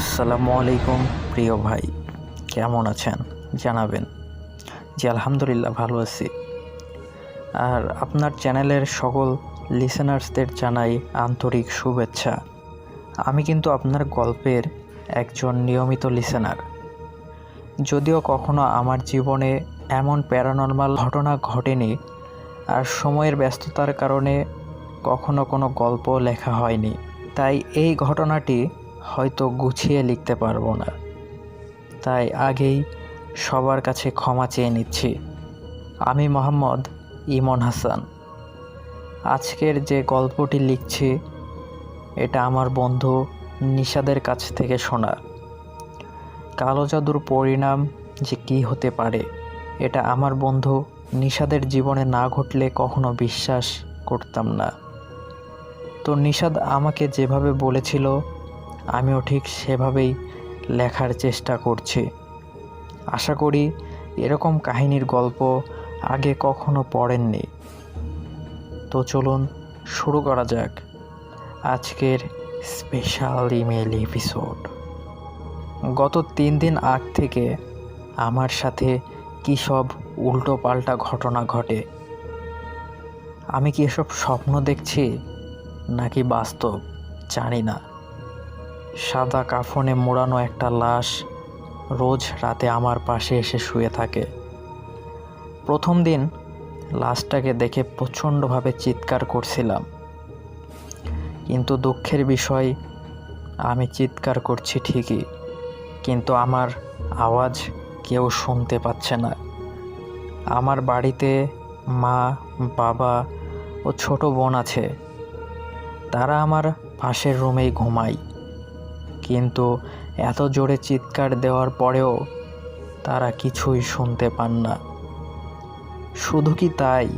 আসসালামু আলাইকুম প্রিয় ভাই, কেমন আছেন জানাবেন। জি আলহামদুলিল্লাহ ভালো আছি। আর আপনার চ্যানেলের সকল লিসেনার্সদের জানাই আন্তরিক শুভেচ্ছা। আমি কিন্তু আপনার গল্পের একজন নিয়মিত লিসেনার। যদিও কখনো আমার জীবনে এমন প্যারানরমাল ঘটনা ঘটেনি, আর সময়ের ব্যস্ততার কারণে কখনো কোনো গল্প লেখা হয়নি, তাই এই ঘটনাটি হয়তো গুছিয়ে লিখতে পারবো না। তাই আগেই সবার কাছে ক্ষমা চেয়ে নিচ্ছি। আমি মোহাম্মদ ইমন হাসান। আজকের যে গল্পটি লিখছি এটা আমার বন্ধু নিশাদের কাছ থেকে শোনা। কালো জাদুর পরিণাম যে কী হতে পারে এটা আমার বন্ধু নিশাদের জীবনে না ঘটলে কখনো বিশ্বাস করতাম না। তো নিশাদ আমাকে যেভাবে বলেছিল আমিও ঠিক সেভাবেই লেখার চেষ্টা করছি। আশা করি এরকম কাহিনীর গল্প আগে কখনো পড়েননি। তো চলুন শুরু করা যাক আজকের স্পেশাল ইমেল এপিসোড। গত 3 দিন আগ থেকে আমার সাথে কী সব উল্টো পাল্টা ঘটনা ঘটে। আমি কি এসব স্বপ্ন দেখছি নাকি বাস্তব জানি না। সাদা কাফনে মোড়ানো একটা লাশ রোজ রাতে আমার পাশে এসে শুয়ে থাকে। প্রথম দিন লাশটাকে দেখে প্রচণ্ডভাবে চিৎকার করছিলাম, কিন্তু দুঃখের বিষয় আমি চিৎকার করছি ঠিকই, কিন্তু আমার আওয়াজ কেউ শুনতে পাচ্ছে না। আমার বাড়িতে মা, বাবা ও ছোট বোন আছে, তারা আমার পাশের রুমেই ঘুমায়, কিন্তু এত জোরে চিৎকার দেওয়ার পরেও তারা কিছুই শুনতে পান না। শুধু কি তাই,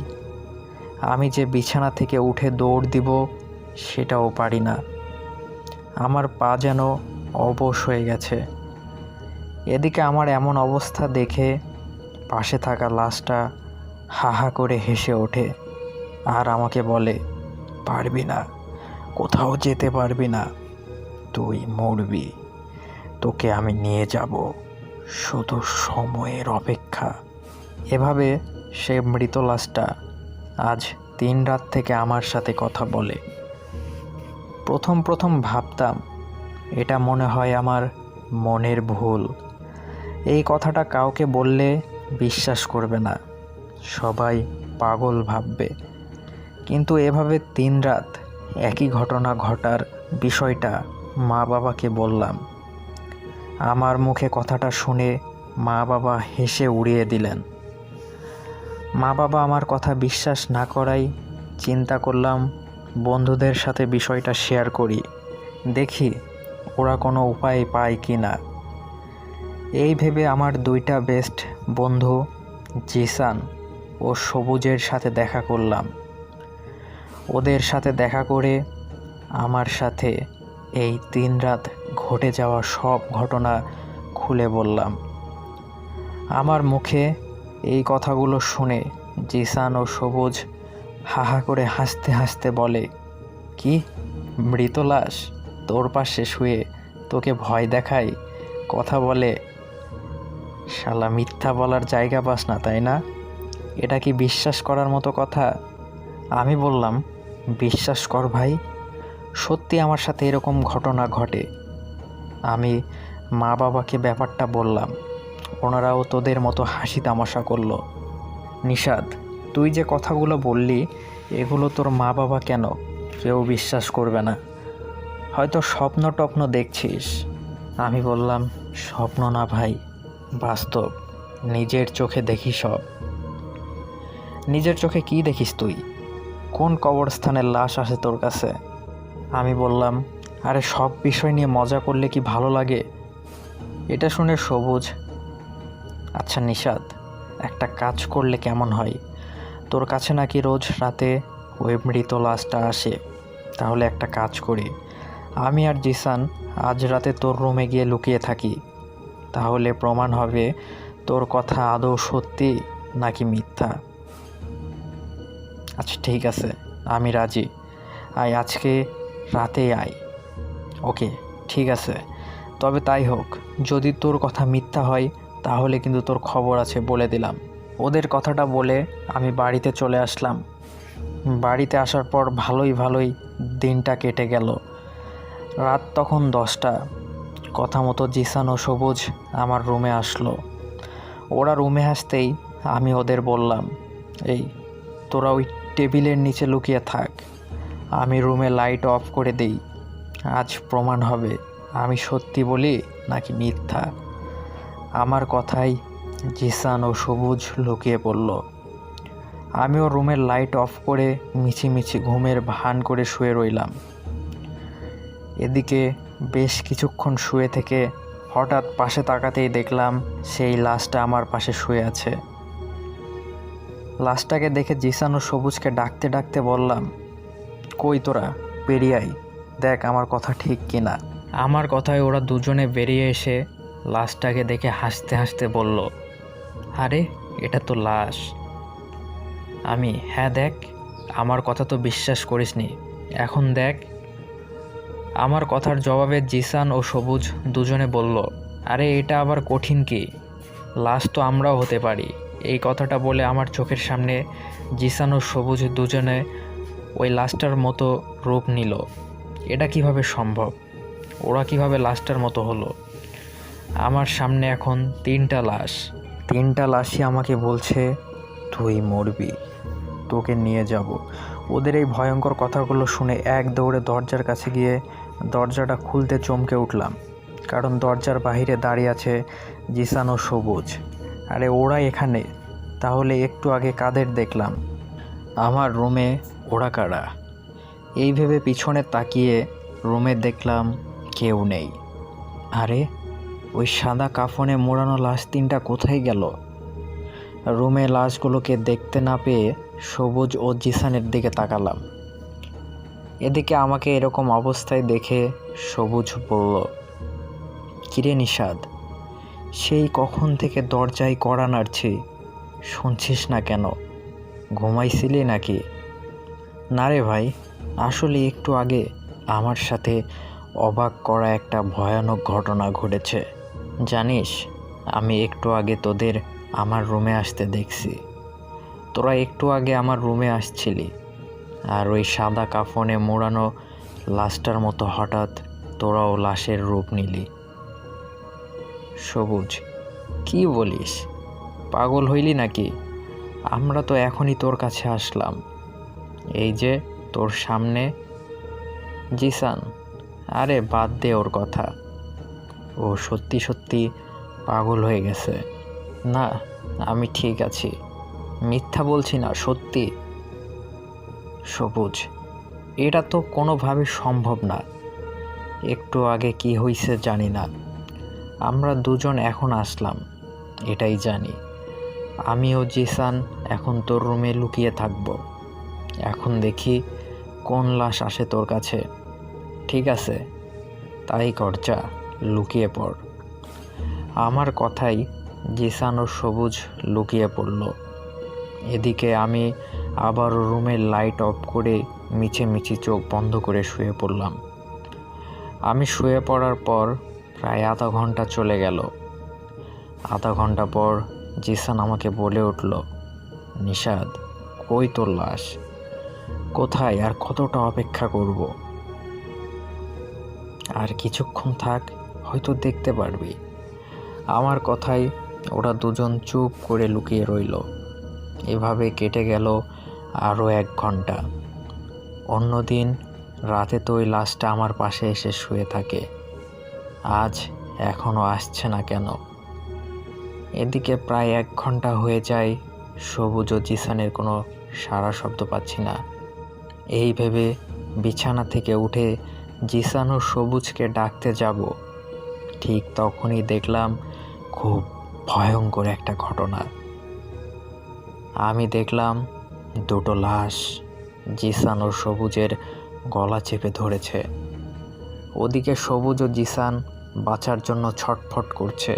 আমি যে বিছানা থেকে উঠে দৌড় দিব সেটাও পারি না। আমার পা যেন অবশ হয়ে গেছে। এদিকে আমার এমন অবস্থা দেখে পাশে থাকা লাশটা হা হা করে হেসে ওঠে আর আমাকে বলে, পারবি না, কোথাও যেতে পারবি না, তুই মরবি, তোকে আমি নিয়ে যাব, শুধু সময়ের অপেক্ষা। এভাবে সে মৃত লাশটা আজ 3 রাত থেকে আমার সাথে কথা বলে। প্রথম ভাবতাম এটা মনে হয় আমার মনের ভুল, এই কথাটা কাউকে বললে বিশ্বাস করবে না, সবাই পাগল ভাববে। কিন্তু এভাবে 3 রাত একই ঘটনা ঘটার বিষয়টা মা বাবাকে বললাম। আমার মুখে কথাটা শুনে মা বাবা হেসে উড়িয়ে দিলেন। মা বাবা আমার কথা বিশ্বাস না করাই চিন্তা করলাম বন্ধুদের সাথে বিষয়টা শেয়ার করি, দেখি ওরা কোনো উপায় পায় কি না। এই ভেবে আমার 2টা বেস্ট বন্ধু জিসান ও সবুজের সাথে দেখা করলাম। ওদের সাথে দেখা করে আমার সাথে এই 3 রাত ঘটে যাওয়া সব ঘটনা খুলে বললাম। আমার মুখে এই কথাগুলো শুনে জিসান ও সবুজ হাহা করে হাসতে হাসতে বলে, কি, মৃত লাশ তোর পাশে শুয়ে তোকে ভয় দেখায়, কথা বলে, শালা মিথ্যা বলার জায়গা পাস না তাই না? এটা কি বিশ্বাস করার মতো কথা? আমি বললাম, বিশ্বাস কর ভাই, সত্যি আমার সাথে এরকম ঘটনা ঘটে। আমি মা বাবাকে ব্যাপারটা বললাম, ওনারাও তোদের মতো হাসি তামাশা করলো। নিশাদ, তুই যে কথাগুলো বললি এগুলো তোর মা বাবা কেন কেউ বিশ্বাস করবে না, হয়তো স্বপ্ন টপ্ন দেখছিস। আমি বললাম, স্বপ্ন না ভাই, বাস্তব, নিজের চোখে দেখি সব। নিজের চোখে কি দেখিস তুই? কোন কবরস্থানের লাশ আসে তোর কাছে? আমি বললাম, আরে সব বিষয় নিয়ে মজা করলে কি ভালো লাগে? এটা শুনে সবুজ, আচ্ছা নিশাদ, একটা কাজ করলে কেমন হয়? তোর কাছে নাকি রোজ রাতে ওই মৃত লাশটা আসে, তাহলে একটা কাজ করি, আমি আর জিসান আজ রাতে তোর রুমে গিয়ে লুকিয়ে থাকি, তাহলে প্রমাণ হবে তোর কথা আদৌ সত্যি নাকি মিথ্যা। আচ্ছা ঠিক আছে, আমি রাজি, আয় আজকে রাতেই আয়। ওকে ঠিক আছে, তবে তাই হোক, যদি তোর কথা মিথ্যা হয় তাহলে কিন্তু তোর খবর আছে বলে দিলাম। ওদের কথাটা বলে আমি বাড়িতে চলে আসলাম। বাড়িতে আসার পর ভালোই দিনটা কেটে গেল। রাত তখন 10টা। কথা মতো জিসান ও সবুজ আমার রুমে আসলো। ওরা রুমে আসতেই আমি ওদের বললাম, এই তোরা ওই টেবিলের নিচে লুকিয়ে থাক, আমি রুমে লাইট অফ করে দেই। আজ প্রমাণ হবে আমি সত্যি বলি নাকি মিথ্যা। আমার কথাই জিসান ও সবুজ লুকিয়ে পড়ল। আমিও রুমের লাইট অফ করে মিছিমিছি ঘুমের ভান করে শুয়ে রইলাম। এদিকে বেশ কিছুক্ষণ শুয়ে থেকে হঠাৎ পাশে তাকাতেই দেখলাম সেই লাশটা আমার পাশে শুয়ে আছে। লাশটাকে দেখে জিসান ও সবুজকে ডাকতে ডাকতে বললাম, কই তোরা, বেরিয়ে আয়, দেখ আমার কথা ঠিক কিনা। আমার কথায় ওরা দুজনে বেরিয়ে এসে লাশটাকে দেখে হাসতে হাসতে বলল, আরে এটা তো লাশ। আমি, হ্যাঁ দেখ, আমার কথা তো বিশ্বাস করিসনি, এখন দেখ। আমার কথার জবাবে জিসান ও সবুজ দুজনে বলল, আরে এটা আবার কঠিন কি, লাশ তো আমরাও হতে পারি। এই কথাটা বলে আমার চোখের সামনে জিসান ও সবুজ দুজনে ওই লাশটার মতো রূপ নিল। এটা কিভাবে সম্ভব? ওরা কিভাবে লাশটার মতো হলো? আমার সামনে এখন 3টা লাশ। 3টা লাশই আমাকে বলছে, তুই মরবি, তোকে নিয়ে যাব। ওদের এই ভয়ঙ্কর কথাগুলো শুনে এক দৌড়ে দরজার কাছে গিয়ে দরজাটা খুলতে চমকে উঠলাম, কারণ দরজার বাইরে দাঁড়িয়ে আছে জিসান ও সবুজ। আরে ওরা এখানে, তাহলে একটু আগে কাদের দেখলাম? আমার রুমে ওরা কারা? এই ভেবে পিছনে তাকিয়ে রুমে দেখলাম কেউ নেই। আরে ওই সাদা কাফনে মোড়ানো লাশ 3টা কোথায় গেল? রুমে লাশগুলোকে দেখতে না পেয়ে সবুজ ও জিসানের দিকে তাকালাম। এদিকে আমাকে এরকম অবস্থায় দেখে সবুজ বলল, কিরে নিশাদ, সেই কখন থেকে দরজায় কড়া নাড়ছি, শুনছিস না কেন? ঘুমাইছিলি নাকি? না রে ভাই, আসলে একটু আগে আমার সাথে অবাক করা একটা ভয়ানক ঘটনা ঘটেছে। জানিস, আমি একটু আগে তোদের আমার রুমে আসতে দেখছি। তোরা একটু আগে আমার রুমে আসছিলি, আর ওই সাদা কাফনে মোড়ানো লাশটার মতো হঠাৎ তোরাও লাশের রূপ নিলি। সবুজ, কি বলিস? পাগল হইলি নাকি? আমরা তো এখনই তোর কাছে আসলাম, এই যে তোর সামনে। জিসান, আরে বাদ দে ওর কথা, ও সত্যি সত্যি পাগল হয়ে গেছে। না, আমি ঠিক আছি, মিথ্যা বলছি না, সত্যি। সবুজ, এটা তো কোনোভাবে সম্ভব না। একটু আগে কি হয়েছে জানি না, আমরা দুজন এখন আসলাম এটাই জানি। আমি ও জিসান এখন তোর রুমে লুকিয়ে থাকবো। এখন দেখি কোন লাশ আসে তোর কাছে। ঠিক আছে, তাই কর, যা লুকিয়ে পড়। আমার কথাই জিসান ও সবুজ লুকিয়ে পড়ল। এদিকে আমি আবার রুমের লাইট অফ করে মিছিমিছি চোখ বন্ধ করে শুয়ে পড়লাম। আমি শুয়ে পড়ার পর প্রায় আধা ঘন্টা চলে গেল। আধা ঘন্টা পর জিসান আমাকে বলে উঠল, নিশাদ, কই তোর লাশ? কোথায় আর কতটা অপেক্ষা করব? আর কিছুক্ষণ থাক, হয়তো দেখতে পারবি। আমার কথায় ওরা দুজন চুপ করে লুকিয়ে রইল। এভাবে কেটে গেল আরও 1 ঘন্টা। অন্যদিন রাতে তো ওই লাশটা আমার পাশে এসে শুয়ে থাকে, আজ এখনও আসছে না কেন? এদিকে প্রায় 1 ঘন্টা হয়ে যায়, সবুজ ও জিসানের কোনো সাড়া শব্দ পাচ্ছি না। এই ভেবে বিছানা থেকে উঠে জিসান ও সবুজকে ডাকতে যাব, ঠিক তখনই দেখলাম খুব ভয়ঙ্কর একটা ঘটনা। আমি দেখলাম 2টো লাশ জিসান ও সবুজের গলা চেপে ধরেছে। ওদিকে সবুজ ও জিসান বাঁচার জন্য ছটফট করছে।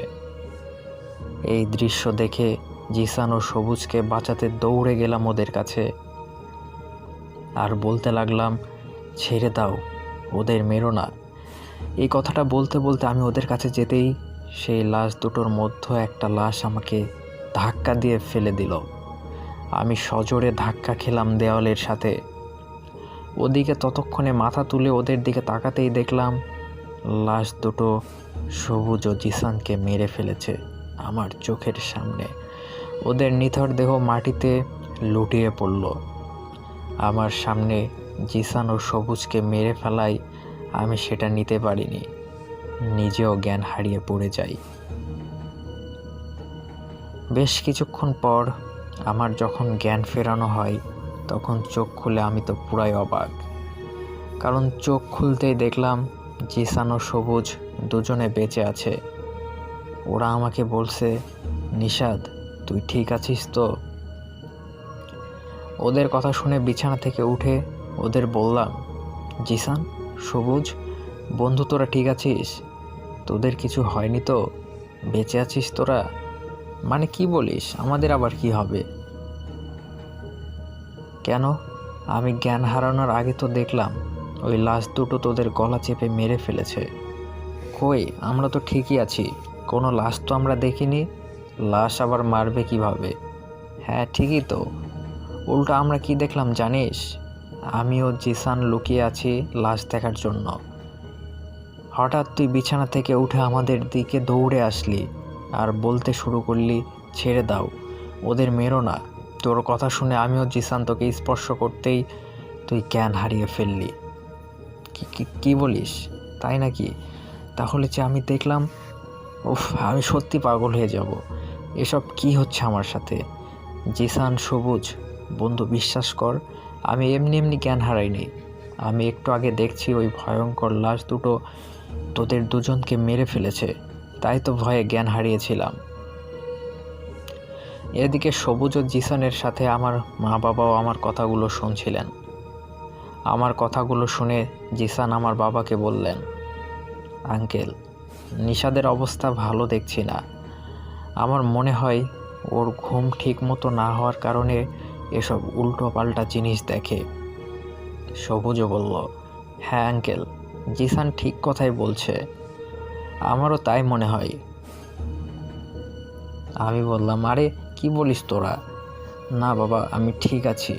এই দৃশ্য দেখে জিসান ও সবুজকে বাঁচাতে দৌড়ে গেলাম ওদের কাছে, আর বলতে লাগলাম, ছেড়ে দাও, ওদের মেরো না। এই কথাটা বলতে বলতে আমি ওদের কাছে যেতেই সেই লাশ দুটোর মধ্যে একটা লাশ আমাকে ধাক্কা দিয়ে ফেলে দিল। আমি সজোরে ধাক্কা খেলাম দেওয়ালের সাথে। ওদিকে ততক্ষণে মাথা তুলে ওদের দিকে তাকাতেই দেখলাম লাশ দুটো সবুজ ও জিসানকে মেরে ফেলেছে আমার চোখের সামনে। ওদের নিথর দেহ মাটিতে লুটিয়ে পড়ল। আমার সামনে জিসান ও সবুজকে মেরে ফেলায় আমি সেটা নিতে পারিনি, নিজেও জ্ঞান হারিয়ে পড়ে যাই। বেশ কিছুক্ষণ পর আমার যখন জ্ঞান ফেরানো হয় তখন চোখ খুলে আমি তো পুরাই অবাক, কারণ চোখ খুলতেই দেখলাম জিসান ও সবুজ দুজনে বেঁচে আছে। ওরা আমাকে বলছে, নিশাদ তুই ঠিক আছিস তো? ওদের কথা শুনে বিছানা থেকে উঠে ওদের বললাম, জিসান, সবুজ, বন্ধু তোরা ঠিক আছিস? তোদের কিছু হয়নি তো? বেঁচে আছিস তোরা? মানে কি বলিস, আমাদের আবার কি হবে? কেন? আমি জ্ঞান হারানোর আগে তো দেখলাম ওই লাশ দুটো তোদের গলা চেপে মেরে ফেলেছে। কই, আমরা তো ঠিকই আছি, কোনো লাশ তো আমরা দেখিনি। লাশ আবার মারবে কিভাবে? হ্যাঁ ঠিকই তো। উল্টো আমরা কি দেখলাম জানিস? আমি ও জিসান লুকিয়ে আছি লাশ দেখার জন্য। হঠাৎ তুই বিছানা থেকে উঠে আমাদের দিকে দৌড়ে আসলি আর বলতে শুরু করলি, ছেড়ে দাও, ওদের মেরো না। তোর কথা শুনে আমিও জিসান তোকে স্পর্শ করতেই তুই জ্ঞান হারিয়ে ফেললি। কি বলিস? তাই নাকি? তাহলে যে আমি দেখলাম, উফ, আমি সত্যি পাগল হয়ে যাব। এসব কি হচ্ছে আমার সাথে? জিসান, সবুজ, বন্ধু বিশ্বাস কর, আমি এমনি এমনি জ্ঞান হারাইনি। আমি একটু আগে দেখছি ওই ভয়ঙ্কর লাশ দুটো তোদের দুজনকে মেরে ফেলেছে, তাই তো ভয়ে জ্ঞান হারিয়েছিলাম। এদিকে সবুজ ও জিসানের সাথে আমার মা বাবাও আমার কথাগুলো শুনছিলেন। আমার কথাগুলো শুনে জিসান আমার বাবাকে বললেন, আঙ্কেল, নিশাদের অবস্থা ভালো দেখছি না। আমার মনে হয় ওর ঘুম ঠিক মতো না হওয়ার কারণে এসব উল্টো পাল্টা জিনিস দেখে। সবুজও বলল, হ্যাঁ আঙ্কেল, জিসান ঠিক কথাই বলছে, আমারও তাই মনে হয়। আমি বললাম, আরে কি বলিস তোরা? না বাবা, আমি ঠিক আছি,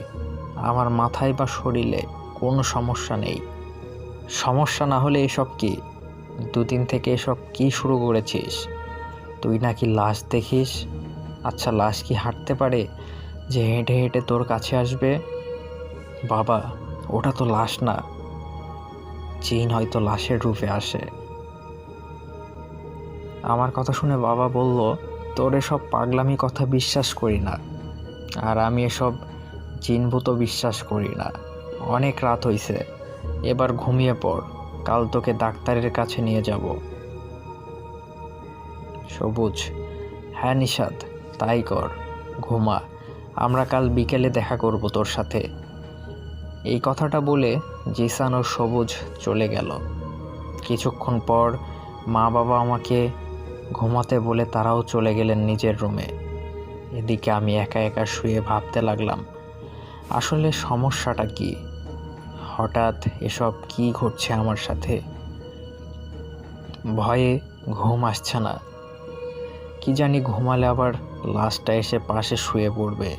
আমার মাথায় বা শরীরে কোনো সমস্যা নেই। সমস্যা না হলে এসব কি? দুদিন থেকে এসব কি শুরু করেছিস? তুই নাকি লাশ দেখিস? আচ্ছা, লাশ কি হাঁটতে পারে যে হেঁটে হেঁটে তোর কাছে আসবে? বাবা, ওটা তো লাশ না, জিন হয়তো লাশের রূপে আসে। আমার কথা শুনে বাবা বলল, তোর এসব পাগলামি কথা বিশ্বাস করি না, আর আমি এসব জিনভূত বিশ্বাস করি না। অনেক রাত হইছে, এবার ঘুমিয়ে পড়, কাল তোকে ডাক্তারের কাছে নিয়ে যাব। সবুজ, হ্যাঁ নিশাদ, তাই কর, ঘুমা, আমরা কাল বিকেলে দেখা করব তোর সাথে। এই কথাটা বলে জিসান ও সবুজ চলে গেল। কিছুক্ষণ পর মা বাবা আমাকে ঘুমাতে বলে তারাও চলে গেলেন নিজের রুমে। এদিকে আমি একা একা শুয়ে ভাবতে লাগলাম, আসলে সমস্যাটা কি? হঠাৎ এসব কি ঘটছে আমার সাথে? ভয়ে ঘুম আসছে না। কি জানি ঘুমালে আবার লাশটা এসে পাশে শুয়ে পড়বে।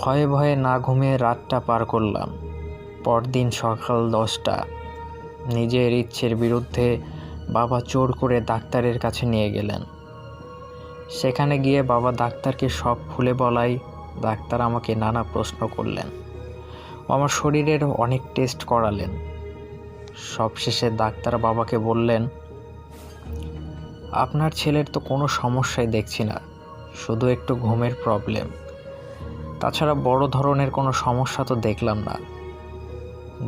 ভয়ে ভয়ে না ঘুমিয়ে রাতটা পার করলাম। পরদিন সকাল 10টা, নিজের ইচ্ছের বিরুদ্ধে বাবা জোর করে ডাক্তারের কাছে নিয়ে গেলেন। সেখানে গিয়ে বাবা ডাক্তারকে সব খুলে বলাই ডাক্তার আমাকে নানা প্রশ্ন করলেন, আমার শরীরের অনেক টেস্ট করালেন। সবশেষে ডাক্তার বাবাকে বললেন, আপনার ছেলের তো কোনো সমস্যাই দেখছি না, শুধু একটু ঘুমের প্রবলেম, তাছাড়া বড় ধরনের কোনো সমস্যা তো দেখলাম না।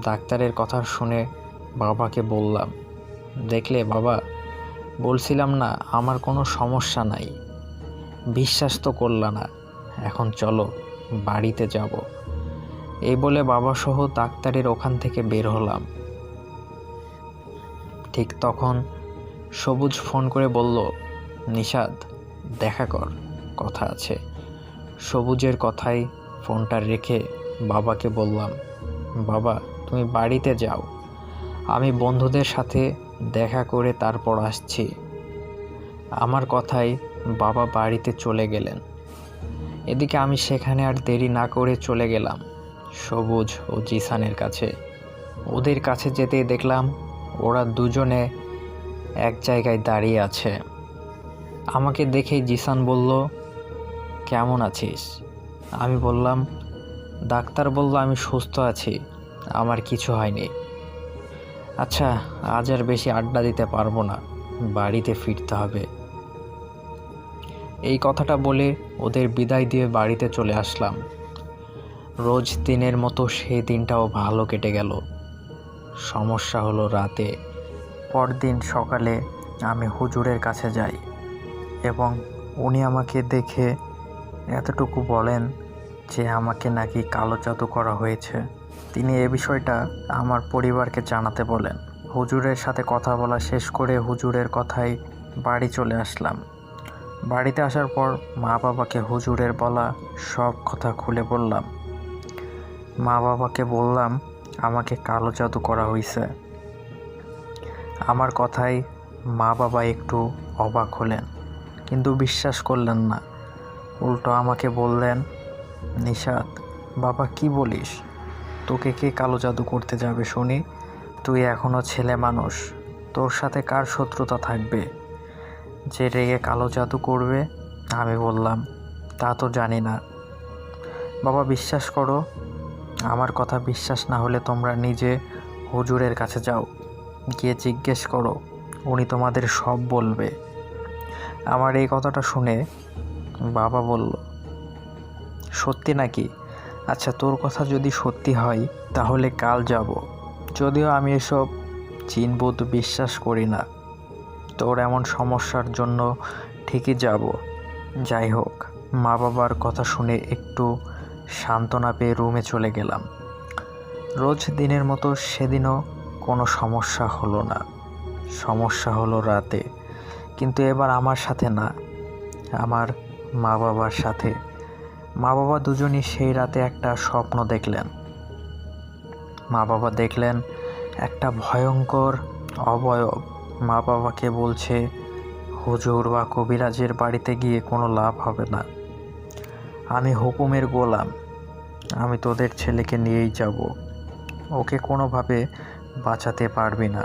ডাক্তারের কথা শুনে বাবাকে বললাম, দেখলে বাবা, বলছিলাম না আমার কোনো সমস্যা নাই, বিশ্বাস তো করলা না, এখন চলো বাড়িতে যাব। এই বলে বাবাসহ ডাক্তারের ওখান থেকে বের হলাম। ঠিক তখন সবুজ ফোন করে বলল, নিশাদ, দেখা কর, কথা আছে। সবুজের কথায় ফোনটা রেখে বাবাকে বললাম, বাবা তুমি বাড়িতে যাও, আমি বন্ধুদের সাথে দেখা করে তারপর আসছি। আমার কথায় বাবা বাড়িতে চলে গেলেন। এদিকে আমি সেখানে আর দেরি না করে চলে গেলাম সবুজ ও জিসানের কাছে। ওদের কাছে যেতেই দেখলাম ওরা দুজনে এক জায়গায় দাঁড়িয়ে আছে। আমাকে দেখেই জিসান বলল, কেমন আছিস? আমি বললাম, ডাক্তার বলল আমি সুস্থ আছি, আমার কিছু হয়নি। আচ্ছা, আজ আর বেশি আড্ডা দিতে পারবো না, বাড়িতে ফিরতে হবে। এই কথাটা বলে ওদের বিদায় দিয়ে বাড়িতে চলে আসলাম। রোজ দিনের মতো সেই দিনটাও ভালো কেটে গেল। সমস্যা হলো রাতে। পরদিন সকালে আমি হুজুরের কাছে যাই এবং উনি আমাকে দেখে এতটুকু বলেন যে আমাকে নাকি কালো জাদু করা হয়েছে। তিনি এ বিষয়টা আমার পরিবারকে জানাতে বলেন। হুজুরের সাথে কথা বলা শেষ করে হুজুরের কথায় বাড়ি চলে আসলাম। বাড়িতে আসার পর মা বাবাকে হুজুরের বলা সব কথা খুলে বললাম। মা বাবাকে বললাম আমাকে কালো জাদু করা হয়েছে। আমার কথায় মা বাবা একটু অবাক হলেন, কিন্তু বিশ্বাস করলেন না। উল্টো আমাকে বললেন, নিশাত, বাবা কি বলিস? তোকে কে কালো জাদু করতে যাবে শুনি? তুই এখনও ছেলে মানুষ, তোর সাথে কার শত্রুতা থাকবে যে রেগে কালো জাদু করবে? আমি বললাম, তা তো জানি না বাবা, বিশ্বাস করো। আমার কথা বিশ্বাস না হলে তোমরা নিজে হুজুরের কাছে যাও, গিয়ে জিজ্ঞেস করো, উনি তোমাদের সব বলবে। আমার এই কথাটা শুনে বাবা বলল, সত্যি নাকি? আচ্ছা, তোর কথা যদি সত্যি হয় তাহলে কাল যাব। যদিও আমি এসব জিনভূত বিশ্বাস করি না, তোর এমন সমস্যার জন্য ঠিকই যাব। যাই হোক, মা বাবার কথা শুনে একটু সান্ত্বনা পেয়ে রুমে চলে গেলাম। রোজ দিনের মতো সেদিনও কোনো সমস্যা হলো না। সমস্যা হলো রাতে, কিন্তু এবার আমার সাথে না, আমার মা বাবার সাথে। মা বাবা দুজনই সেই রাতে একটা স্বপ্ন দেখলেন। মা বাবা দেখলেন একটা ভয়ঙ্কর অবয়ব মা বাবাকে বলছে, হুজুর বা কবিরাজের বাড়িতে গিয়ে কোনো লাভ হবে না, আমি হুকুমের গোলাম, আমি তোদের ছেলেকে নিয়েই যাব, ওকে কোনোভাবে বাঁচাতে পারবি না।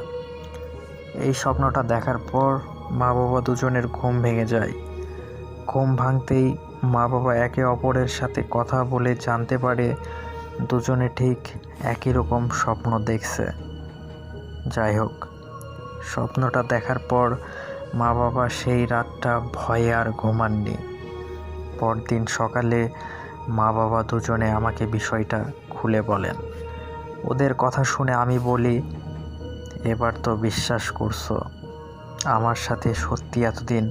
এই স্বপ্নটা দেখার পর মা বাবা দুজনের ঘুম ভেঙে যায়। ঘুম ভাঙতেই মা বাবা একে অপরের সাথে কথা বলে জানতে পারে দুজনে ঠিক একই রকম স্বপ্ন দেখছে। যাই হোক, স্বপ্নটা দেখার পর মা বাবা সেই রাতটা ভয়ে আর ঘুমাননি। পরদিন সকালে মা বাবা দুজনে আমাকে বিষয়টা খুলে বলেন। ওদের কথা শুনে আমি বলি, এবার তো বিশ্বাস করছো আমার সাথে সত্যি এতদিন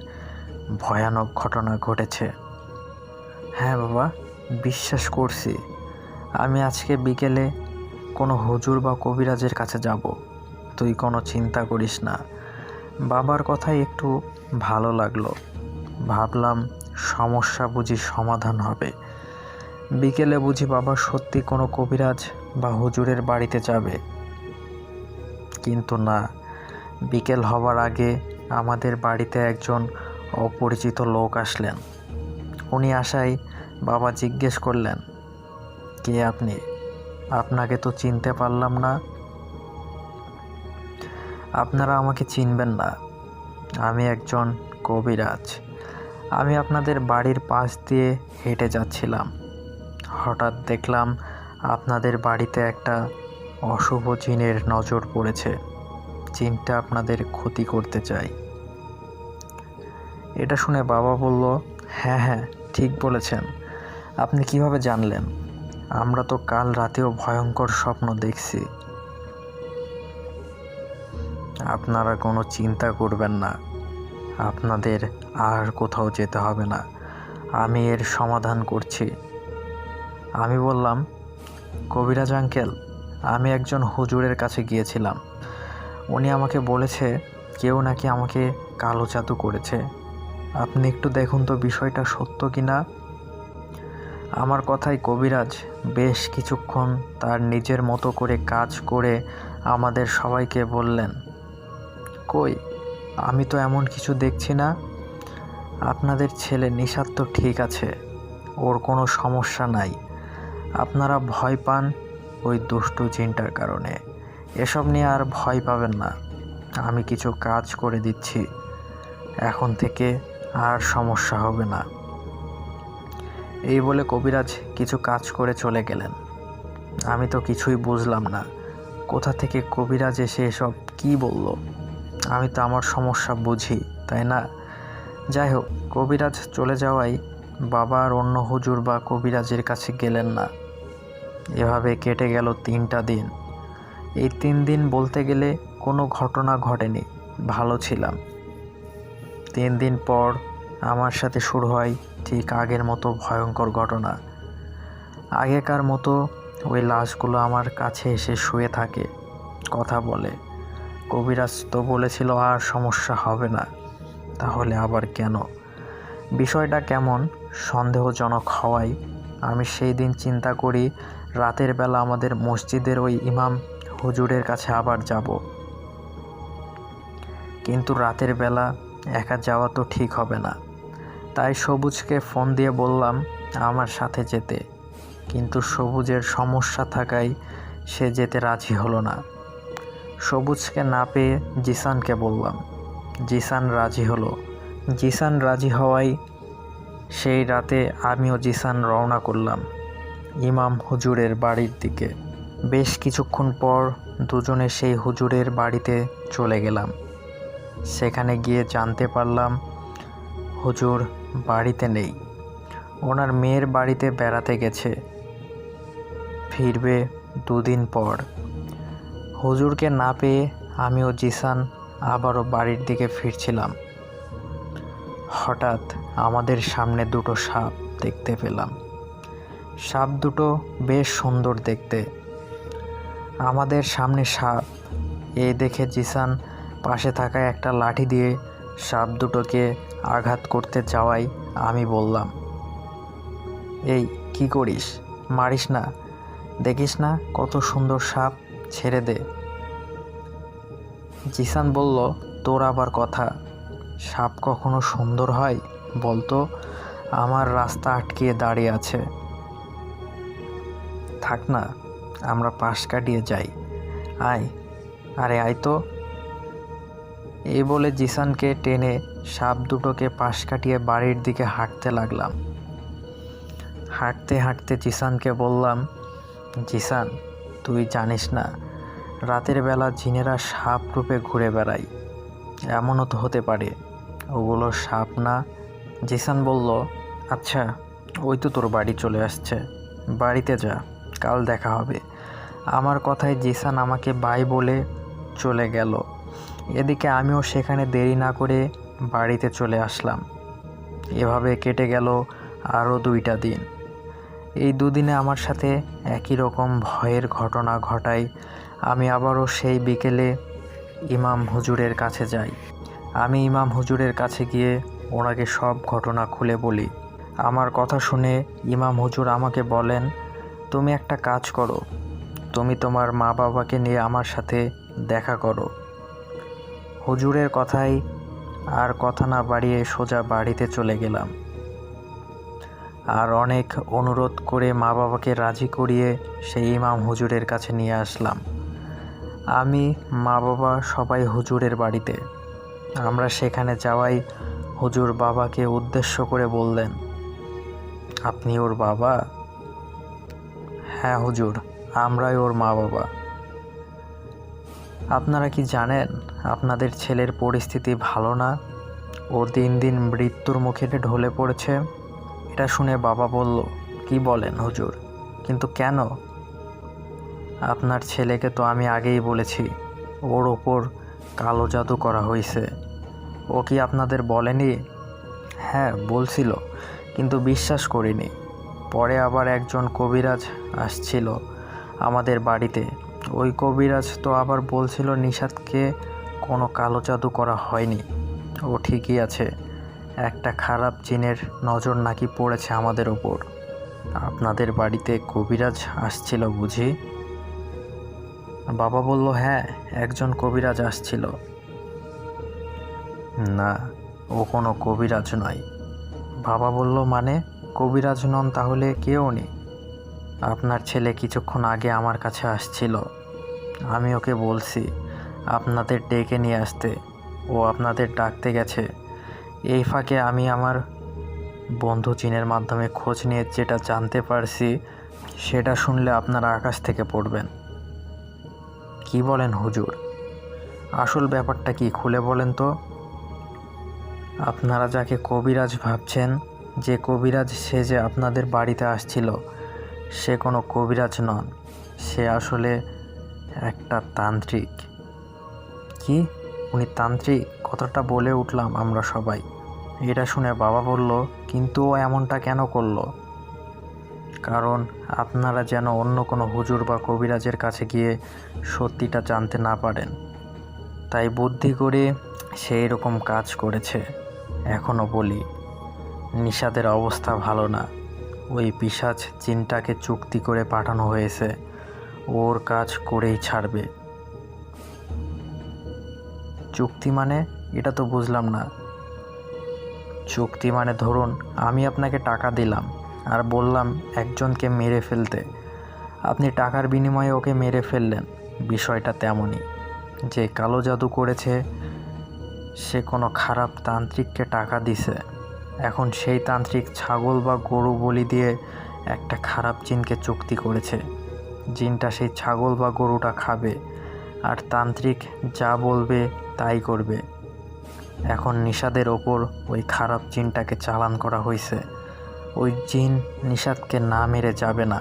ভয়ানক ঘটনা ঘটেছে? হ্যাঁ বাবা, বিশ্বাস করছি। আমি আজকে বিকেলে কোনো হুজুর বা কবিরাজের কাছে যাব, তুই কোনো চিন্তা করিস না। বাবার কথাই একটু ভালো লাগলো, ভাবলাম সমস্যা বুঝি সমাধান হবে। বিকেলে বুঝি বাবা সত্যি কোনো কবিরাজ বা হুজুরের বাড়িতে যাবে। কিন্তু না, বিকেল হবার আগে আমাদের বাড়িতে একজন অপরিচিত লোক আসলেন। উনি আসায় বাবা জিজ্ঞেস করলেন, কে আপনি? আপনাকে তো চিনতে পারলাম না। আপনারা আমাকে চিনবেন না, আমি একজন কবিরাজ। আমি আপনাদের বাড়ির পাশ দিয়ে হেঁটে যাচ্ছিলাম, হঠাৎ দেখলাম আপনাদের বাড়িতে একটা অশুভ জিনের নজর পড়েছে। জিনটা আপনাদের ক্ষতি করতে চায়। এটা শুনে বাবা বলল, হ্যাঁ হ্যাঁ, ঠিক বলেছেন। আপনি কিভাবে জানলেন? আমরা তো কাল রাতেও ভয়ঙ্কর স্বপ্ন দেখছি। আপনারা কোনো চিন্তা করবেন না, আপনাদের আর কোথাও যেতে হবে না, আমি এর সমাধান করছি। আমি বললাম, কবিরাজ আঙ্কেল, আমি একজন হুজুরের কাছে গিয়েছিলাম। উনি আমাকে বলেছে কেউ নাকি আমাকে কালো জাদু করেছে। আপনি একটু দেখুন তো বিষয়টা সত্য কি না। আমার কথায় কবিরাজ বেশ কিছুক্ষণ তার নিজের মতো করে কাজ করে আমাদের সবাইকে বললেন, কই, আমি তো এমন কিছু দেখছি না। আপনাদের ছেলে নিশাত তো ঠিক আছে, ওর কোনো সমস্যা নাই। আপনারা ভয় পান ওই দুষ্টু জিনটার কারণে। এসব নিয়ে আর ভয় পাবেন না, আমি কিছু কাজ করে দিচ্ছি, এখন থেকে আর সমস্যা হবে না। এই বলে কবিরাজ কিছু কাজ করে চলে গেলেন। আমি তো কিছুই বুঝলাম না, কোথা থেকে কবিরাজ এসে এসব কী বলল। আমি তো আমার সমস্যা বুঝি, তাই না? যাই হোক, কবিরাজ চলে যাওয়ায় বাবা আর অন্য হুজুর বা কবিরাজের কাছে গেলেন না। এভাবে কেটে গেল 3টা দিন। এই 3 দিন বলতে গেলে কোনো ঘটনা ঘটেনি, ভালো ছিলাম। 3 দিন পর আমার সাথে শুরু হয় ঠিক আগের মতো ভয়ঙ্কর ঘটনা। আগেকার মতো ওই লাশগুলো আমার কাছে এসে শুয়ে থাকে, কথা বলে। কবিরাজ তো বলেছিল আর সমস্যা হবে না, তাহলে আবার কেন? বিষয়টা কেমন সন্দেহজনক হওয়ায় আমি সেই দিন চিন্তা করি রাতের বেলা আমাদের মসজিদের ওই ইমাম হুজুরের কাছে আবার যাব। কিন্তু রাতের বেলা একা যাওয়া তো ঠিক হবে না, তাই সবুজকে ফোন দিয়ে বললাম আমার সাথে যেতে। কিন্তু সবুজের সমস্যা থাকায় সে যেতে রাজি হলো না। সবুজকে না পেয়ে জিসানকে বললাম, জিসান রাজি হলো। জিসান রাজি হওয়ায় সেই রাতে আমিও জিসান রওনা করলাম ইমাম হুজুরের বাড়ির দিকে। বেশ কিছুক্ষণ পর দুজনে সেই হুজুরের বাড়িতে চলে গেলাম। সেখানে গিয়ে জানতে পারলাম হুজুর বাড়িতে নেই, ওনার মেয়ের বাড়িতে বেড়াতে গেছে, ফিরবে 2 দিন পর। হুজুরকে না পেয়ে আমিও জিসান আবারও বাড়ির দিকে ফিরছিলাম। হঠাৎ আমাদের সামনে 2টো সাপ দেখতে পেলাম। সাপ দুটো বেশ সুন্দর দেখতে। আমাদের সামনে সাপ, এই দেখে জিসান পাশে থাকা একটা লাঠি দিয়ে সাপ দুটোকে আঘাত করতে যাওয়ায় আমি বললাম, এই কি করিস, মারিস না, দেখিস না কত সুন্দর সাপ, ছেড়ে দে। জিসান বলল, তোর আবার কথা, সাপ কখনো সুন্দর হয় বলতো? আমার রাস্তা আটকিয়ে দাঁড়িয়ে আছে, থাক না, আমরা পাশ কাটিয়ে যাই, আয়, আরে আয় তো। এই বলে জিসানকে টেনে সাপ দুটোকে পাশ কাটিয়ে বাড়ির দিকে হাঁটতে লাগলাম। হাঁটতে হাঁটতে জিসানকে বললাম, জিসান তুই জানিস না রাতের বেলা জিনেরা সাপ রূপে ঘুরে বেড়ায়, এমনও তো হতে পারে ওগুলো সাপ না। জিসান বলল, আচ্ছা ওই তো তোর বাড়ি চলে আসছে, বাড়িতে যা, কাল দেখা হবে। আমার কথায় জিসান আমাকে বাই বলে চলে গেল। এদিকে আমিও সেখানে দেরি না করে বাড়িতে চলে আসলাম। এভাবে কেটে গেল আরও 2টা দিন। এই 2 দিনে আমার সাথে একই রকম ভয়ের ঘটনা ঘটায় আমি আবারও সেই বিকেলে ইমাম হুজুরের কাছে যাই। আমি ইমাম হুজুরের কাছে গিয়ে ওনাকে সব ঘটনা খুলে বলি। আমার কথা শুনে ইমাম হুজুর আমাকে বলেন, তুমি একটা কাজ করো, তুমি তোমার মা বাবাকে নিয়ে আমার সাথে দেখা করো। হুজুরের কথাই আর কথা না বাড়িয়ে সোজা বাড়িতে চলে গেলাম। আর অনেক অনুরোধ করে মা বাবাকে রাজি করিয়ে সেই ইমাম হুজুরের কাছে নিয়ে আসলাম। আমি, মা বাবা সবাই হুজুরের বাড়িতে। আমরা সেখানে যাওয়াই হুজুর বাবাকে উদ্দেশ্য করে বললেন, আপনি ওর বাবা? হ্যাঁ হুজুর, আমরাই ওর মা বাবা। আপনারা কি জানেন আপনাদের ছেলের পরিস্থিতি ভালো না, ও দিন দিন মৃত্যুর মুখে ঢলে পড়েছে? এটা শুনে বাবা বলল, কি বলেন হুজুর, কিন্তু কেন? আপনার ছেলেকে তো আমি আগেই বলেছি ওর ওপর কালো জাদু করা হয়েছে, ও কি আপনাদের বলেনি? হ্যাঁ বলছিল, কিন্তু বিশ্বাস করিনি। পরে আবার একজন কবিরাজ আসছিল আমাদের বাড়িতে, ওই কবিরাজ তো আবার বলছিল নিশাতকে কোনো কালো জাদু করা হয়নি, ও ঠিকই আছে, একটা খারাপ জিনের নজর নাকি পড়েছে আমাদের ওপর। আপনাদের বাড়িতে কবিরাজ আসছিল বুঝি? বাবা বলল, হ্যাঁ, একজন কবিরাজ আসছিল। না, ও কোনো কবিরাজ নয়। বাবা বলল, মানে কবিরাজ নন তাহলে কে উনি? আপনার ছেলে কিছুক্ষণ আগে আমার কাছে আসছিল। আমি ওকে বলছি আপনাদের ডেকে নিয়ে আসতে, ও আপনাদের ডাকতে গেছে। এই ফাঁকে আমি আমার বন্ধু চীনের মাধ্যমে খোঁজ নিয়ে যেটা জানতে পারছি সেটা শুনলে আপনারা আকাশ থেকে পড়বেন। কি বলেন হুজুর? আসল ব্যাপারটা কি খুলে বলেন তো। আপনারা যাকে কবিরাজ ভাবছেন, যে কবিরাজ সেজে আপনাদের বাড়িতে আসছিল, সে কোনো কবিরাজ নন, সে আসলে একটা তান্ত্রিক। কি? উনি তান্ত্রিক? কথাটা বলে উঠলাম আমরা সবাই। এটা শুনে বাবা বলল, কিন্তু ও এমনটা কেন করলো? কারণ আপনারা যেন অন্য কোনো হুজুর বা কবিরাজের কাছে গিয়ে সত্যিটা জানতে না পারেন, তাই বুদ্ধি করে সেই রকম কাজ করেছে। এখনও বলি, নিশাদের অবস্থা ভালো না। ওই পিশাচ জিনটাকে চুক্তি করে পাঠানো হয়েছে, ওর কাজ করেই ছাড়বে। চুক্তি মানে? এটা তো বুঝলাম না। চুক্তি মানে ধরুন আমি আপনাকে টাকা দিলাম আর বললাম একজনকে মেরে ফেলতে, আপনি টাকার বিনিময়ে ওকে মেরে ফেললেন। বিষয়টা তেমনই। যে কালো জাদু করেছে সে কোনো খারাপ তান্ত্রিককে টাকা দিছে। এখন সেই তান্ত্রিক ছাগল বা গরু বলি দিয়ে একটা খারাপ জিনকে চুক্তি করেছে। জিনটা সেই ছাগল বা গরুটা খাবে আর তান্ত্রিক যা বলবে তাই করবে। এখন নিশাদের ওপর ওই খারাপ জিনটাকে চালান করা হয়েছে। ওই জিন নিশাদকে না মেরে যাবে না।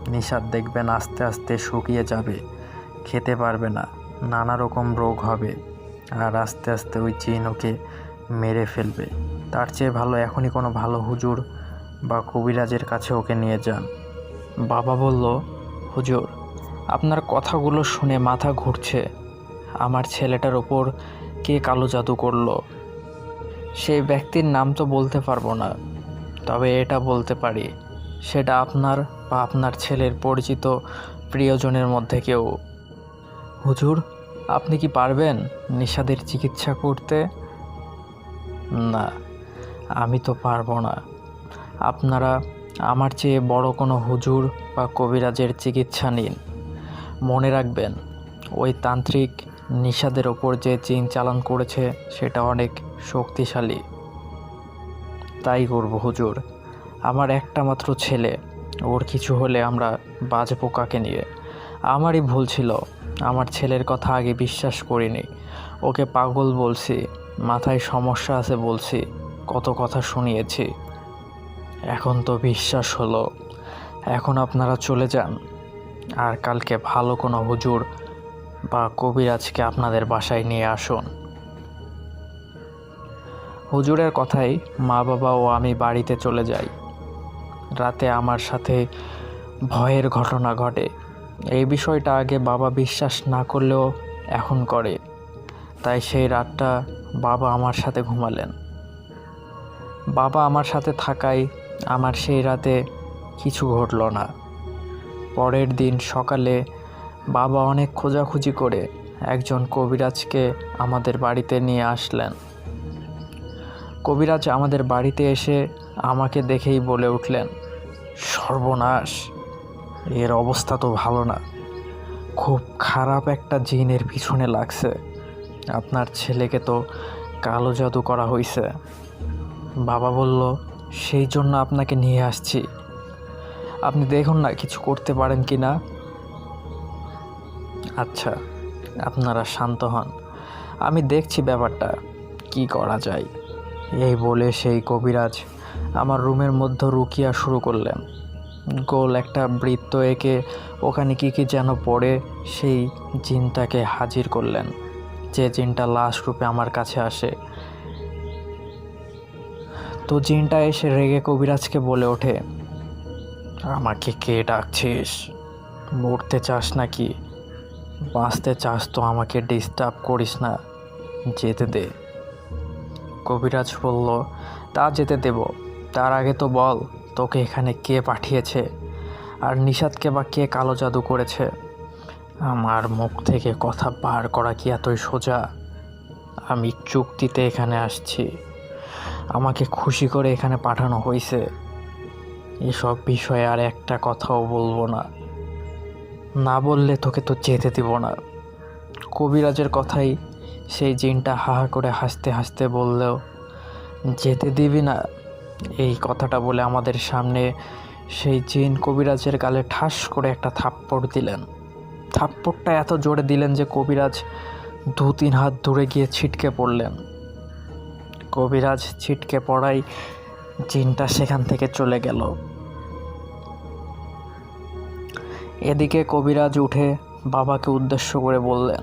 নিশাদ দেখবেন আস্তে আস্তে শুকিয়ে যাবে, খেতে পারবে না, নানা রকম রোগ হবে, আর আস্তে আস্তে ওই জিন ওকে মেরে ফেলবে। তার চেয়ে ভালো এখনই কোনো ভালো হুজুর বা কবিরাজের কাছে ওকে নিয়ে যান। বাবা বলল, হুজুর, আপনার কথাগুলো শুনে মাথা ঘুরছে। আমার ছেলেটার ওপর কে কালো জাদু করলো সেই ব্যক্তির নাম তো বলতে পারবো না, তবে এটা বলতে পারি সেটা আপনার বা আপনার ছেলের পরিচিত প্রিয়জনের মধ্যে কেউ। হুজুর, আপনি কি পারবেন নিশাদের চিকিৎসা করতে? না, আমি তো পারবো না। আপনারা আমার চেয়ে বড় কোনো হুজুর বা কবিরাজের চিকিৎসা নিন। মনে রাখবেন, ওই তান্ত্রিক নিশাদের ওপর যে জিন চালান করেছে সেটা অনেক শক্তিশালী। তাই করব হুজুর। আমার একটা মাত্র ছেলে, ওর কিছু হলে আমরা বাঁচবো কাকে নিয়ে? আমারই ভুল ছিল, আমার ছেলের কথা আগে বিশ্বাস করিনি। ওকে পাগল বলছি, মাথায় সমস্যা আছে বলছি, কত কথা শুনিয়েছি। এখন তো বিশ্বাস হলো। এখন আপনারা চলে যান, আর কালকে ভালো কোনো হুজুর বা কবিরাজকে আপনাদের বাসায় নিয়ে আসুন। হুজুরের কথাই মা বাবা ও আমি বাড়িতে চলে যাই। রাতে আমার সাথে ভয়ের ঘটনা ঘটে। এই বিষয়টা আগে বাবা বিশ্বাস না করলেও এখন করে। তাই সেই রাতটা বাবা আমার সাথে ঘুমালেন। বাবা আমার সাথে থাকায় আমার সেই রাতে কিছু ঘটল না। পরের দিন সকালে বাবা অনেক খোঁজাখুঁজি করে একজন কবিরাজকে আমাদের বাড়িতে নিয়ে আসলেন। কবিরাজ আমাদের বাড়িতে এসে আমাকে দেখেই বলে উঠলেন, সর্বনাশ, এর অবস্থা তো ভালো না। খুব খারাপ একটা জিনের পিছনে লাগছে। আপনার ছেলেকে তো কালো জাদু করা হয়েছে। বাবা বলল, সেই জন্য আপনাকে নিয়ে আসছি। আপনি দেখুন না কিছু করতে পারেন কি না। আচ্ছা, আপনারা শান্ত হন, আমি দেখছি ব্যাপারটা কি করা যায়। এই বলে সেই কবিরাজ আমার রুমের মধ্যে রুকিয়া শুরু করলেন। গোল একটা বৃত্ত এঁকে ওখানে কী কী যেন পড়ে সেই জিনটাকে হাজির করলেন, যে জিনটা লাশ রূপে আমার কাছে আসে। তো জিনটা এসে রেগে কবিরাজকে বলে ওঠে, আমাকে কে ডাকছিস? মরতে চাস নাকি? বাঁচতে চাস তো আমাকে ডিস্টার্ব করিস না, যেতে দে। কবিরাজ বলল, তা যেতে দেব, তার আগে তো বল তোকে এখানে কে পাঠিয়েছে, আর নিশাদকে বা কে কালো জাদু করেছে? আমার মুখ থেকে কথা বার করা কি এতই সোজা? আমি চুক্তিতে এখানে আসছি, আমাকে খুশি করে এখানে পাঠানো হয়েছে। এসব বিষয়ে আর একটা কথাও বলবো না, না বললে তোকে তো যেতে দিব না। কবিরাজের কথাই সেই জিনটা হা হা করে হাসতে হাসতে বললেও, যেতে দিবি না? এই কথাটা বলে আমাদের সামনে সেই জিন কবিরাজের গালে ঠাস করে একটা থাপ্পড় দিলেন। থাপ্পড়টা এত জোরে দিলেন যে কবিরাজ 2-3 হাত দূরে গিয়ে ছিটকে পড়লেন। কবিরাজ ছিটকে পড়াই জিনটা সেখান থেকে চলে গেল। এদিকে কবিরাজ উঠে বাবাকে উদ্দেশ্য করে বললেন,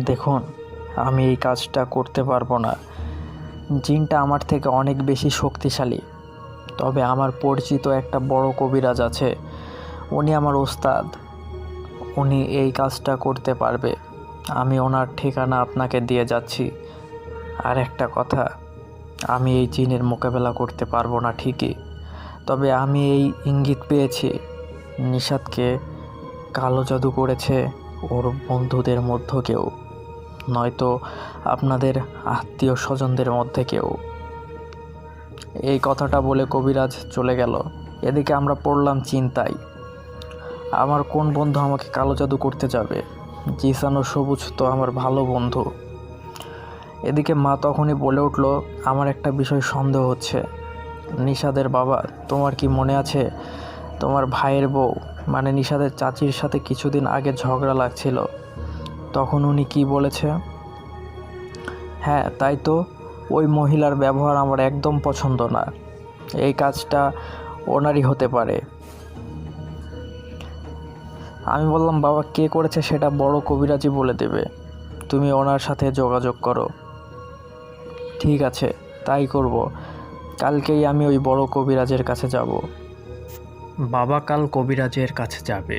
দেখুন, আমি এই কাজটা করতে পারবো না। জিনটা আমার থেকে অনেক বেশি শক্তিশালী। তবে আমার পরিচিত একটা বড় কবিরাজ আছে, উনি আমার ওস্তাদ, উনি এই কাজটা করতে পারবে। আমি ওনার ঠিকানা আপনাকে দিয়ে যাচ্ছি। আর একটা কথা, আমি এই জিনের মোকাবেলা করতে পারবো না ঠিকই, তবে আমি এই ইঙ্গিত পেয়েছি নিশাদকে কালো জাদু করেছে ওর বন্ধুদের মধ্য কেউ, নয়তো আপনাদের আত্মীয় স্বজনদের মধ্যে কেউ। এই কথাটা বলে কবিরাজ চলে গেল। এদিকে আমরা পড়লাম চিন্তায়, আমার কোন বন্ধু আমাকে কালো জাদু করতে যাবে? জিসান ও সবুজ তো আমার ভালো বন্ধু। এদিকে মা তখনই বলে উঠল, আমার একটা বিষয় সন্দেহ হচ্ছে। নিশাদের বাবা, তোমার কি মনে আছে তোমার ভাইয়ের বউ মানে নিশাদের চাচির সাথে কিছুদিন আগে ঝগড়া লাগছিল? তখন উনি কি বলেছে? হ্যাঁ তাই তো, ওই মহিলার ব্যবহার আমার একদম পছন্দ না। এই কাজটা ওনারই হতে পারে। আমি বললাম, বাবা কে করেছে সেটা বড় কবিরাজই বলে দেবে, তুমি ওনার সাথে যোগাযোগ করো। ঠিক আছে, তাই করব। কালকেই আমি ওই বড় কবিরাজের কাছে যাব। বাবা কাল কবিরাজের কাছে যাবে।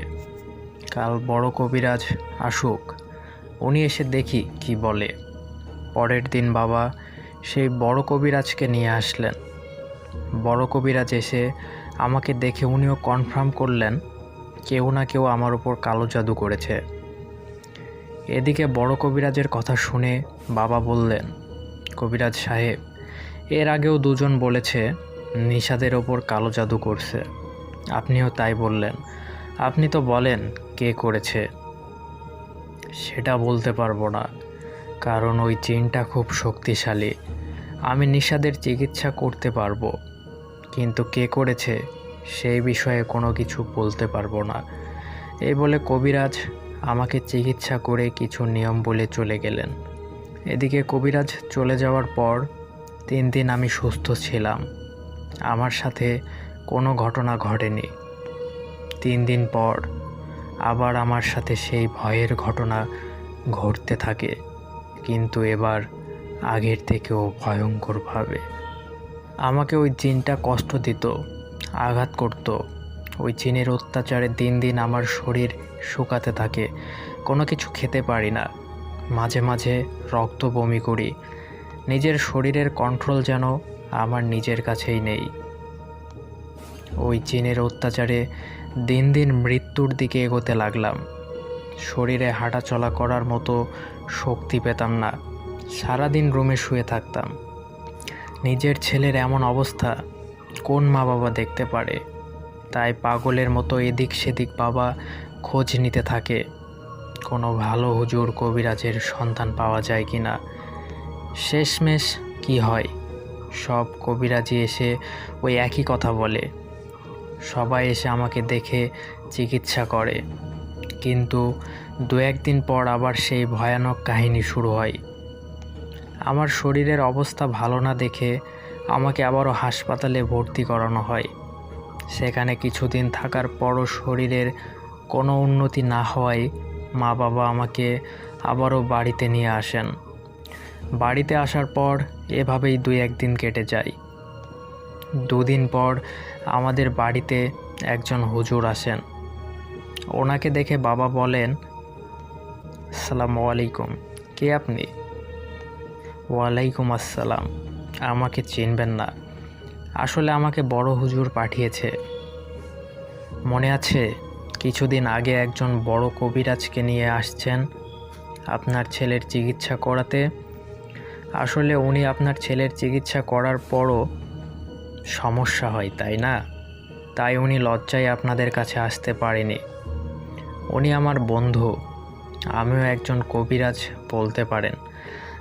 কাল বড় কবিরাজ আসুক, উনি এসে দেখি কি বলে। পরের দিন বাবা সেই বড় কবিরাজকে নিয়ে আসলেন। বড় কবিরাজ এসে আমাকে দেখে উনিও কনফার্ম করলেন কেউ না কেউ আমার উপর কালো জাদু করেছে। এদিকে বড় কবিরাজের কথা শুনে বাবা বললেন, কবিরাজ সাহেব, এর আগেও দুজন বলেছে নিশাদের ওপর কালো জাদু করছে, আপনিও তাই বললেন। আপনি তো বলেন কে করেছে। সেটা বলতে পারবো না, কারণ ওই জিনটা খুব শক্তিশালী। আমি নিশাদের চিকিৎসা করতে পারবো, কিন্তু কে করেছে সেই বিষয়ে কোনো কিছু বলতে পারবো না। এই বলে কবিরাজ আমাকে চিকিৎসা করে কিছু নিয়ম বলে চলে গেলেন। এদিকে কবিরাজ চলে যাওয়ার পর 3 দিন আমি সুস্থ ছিলাম, আমার সাথে কোনো ঘটনা ঘটেনি। 3 দিন পর আবার আমার সাথে সেই ভয়ের ঘটনা ঘটতে থাকে, কিন্তু এবার আগের থেকেও ভয়ঙ্করভাবে। আমাকে ওই জিনটা কষ্ট দিত, আঘাত করত। ওই জিনের অত্যাচারে দিন দিন আমার শরীর শুকাতে থাকে, কোনো কিছু খেতে পারি না, মাঝে মাঝে রক্ত বমি করি। নিজের শরীরের কন্ট্রোল যেন আমার নিজের কাছেই নেই। ওই জিনের অত্যাচারে দিন দিন মৃত্যুর দিকে এগোতে লাগলাম। শরীরে হাঁটা চলা করার মতো শক্তি পেতাম না, সারাদিন রুমে শুয়ে থাকতাম। নিজের ছেলের এমন অবস্থা কোন মা বাবা দেখতে পারে? তাই পাগলের মতো এদিক সেদিক বাবা খোঁজ নিতে থাকে, কোনো ভালো হুজুর কবিরাজের সন্ধান পাওয়া যায় কি না। শেষমেশ কি হয়, সব কবিরাজি এসে ওই একই কথা বলে। সবাই এসে আমাকে দেখে চিকিৎসা করে, কিন্তু 2-1 দিন পর আবার সেই ভয়ানক কাহিনী শুরু হয়। আমার শরীরের অবস্থা ভালো না দেখে আমাকে আবারও হাসপাতালে ভর্তি করানো হয়। সেখানে কিছুদিন থাকার পরও শরীরের কোনো উন্নতি না হওয়ায় মা বাবা আমাকে আবারও বাড়িতে নিয়ে আসেন। বাড়িতে আসার পর এভাবেই 2-1 দিন কেটে যায়। 2 দিন পর আমাদের বাড়িতে একজন হুজুর আসেন। ওনাকে দেখে বাবা বলেন, আসসালামু আলাইকুম, কে আপনি? ওয়ালাইকুম আসসালাম। আমাকে চিনবেন না, আসলে আমাকে বড় হুজুর পাঠিয়েছে। মনে আছে কিছুদিন আগে একজন বড় কবিরাজকে নিয়ে আসছেন আপনার ছেলের চিকিৎসা করাতে। আসলে উনি আপনার ছেলের চিকিৎসা করার পরও সমস্যা হয়, তাই না? তাই উনি লজ্জায় আপনাদের কাছে আসতে পারেনি। উনি আমার বন্ধু, আমিও একজন কবিরাজ বলতে পারেন,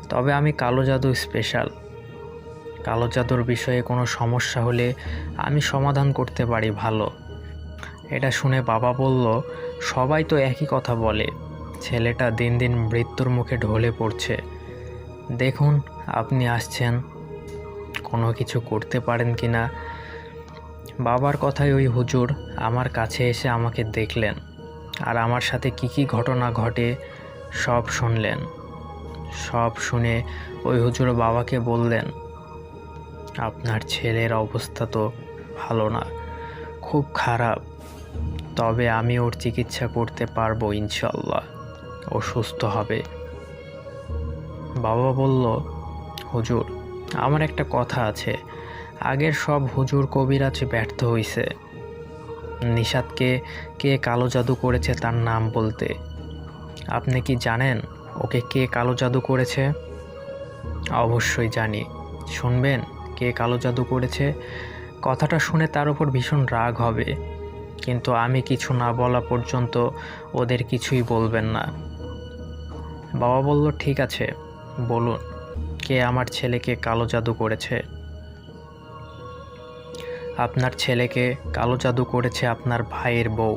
তবে আমি কালো জাদু স্পেশাল। কালো জাদুর বিষয়ে কোনো সমস্যা হলে আমি সমাধান করতে পারি ভালো। এটা শুনে বাবা বলল, সবাই তো একই কথা বলে, ছেলেটা দিন দিন মৃত্যুর মুখে ঢলে পড়ছে। দেখুন আপনি আসছেন, কোনো কিছু করতে পারেন কি না। বাবার কথায় ওই হুজুর আমার কাছে এসে আমাকে দেখলেন আর আমার সাথে কি ঘটনা ঘটে সব শুনলেন। সব শুনে ওই হুজুর বাবাকে বললেন, আপনার ছেলের অবস্থা তো ভালো না, খুব খারাপ, তবে আমি ওর চিকিৎসা করতে পারবো ইনশাল্লাহ, ও সুস্থ হবে। বাবা বলল, হুজুর আমার একটা কথা আছে, আগের সব হুজুর কবিরাজ ব্যর্থ হইছে। নিশাদকে কে কালো জাদু করেছে তার নাম বলতে। আপনি কি জানেন ওকে কে কালো জাদু করেছে? অবশ্যই জানি। শুনবেন কে কালো জাদু করেছে? কথাটা শুনে তার উপর ভীষণ রাগ হবে, কিন্তু আমি কিছু না বলা পর্যন্ত ওদের কিছুই বলবেন না। বাবা বলল, ঠিক আছে বলুন, কে আমার ছেলেকে কালো জাদু করেছে? আপনার ছেলেকে কালো জাদু করেছে আপনার ভাইয়ের বউ,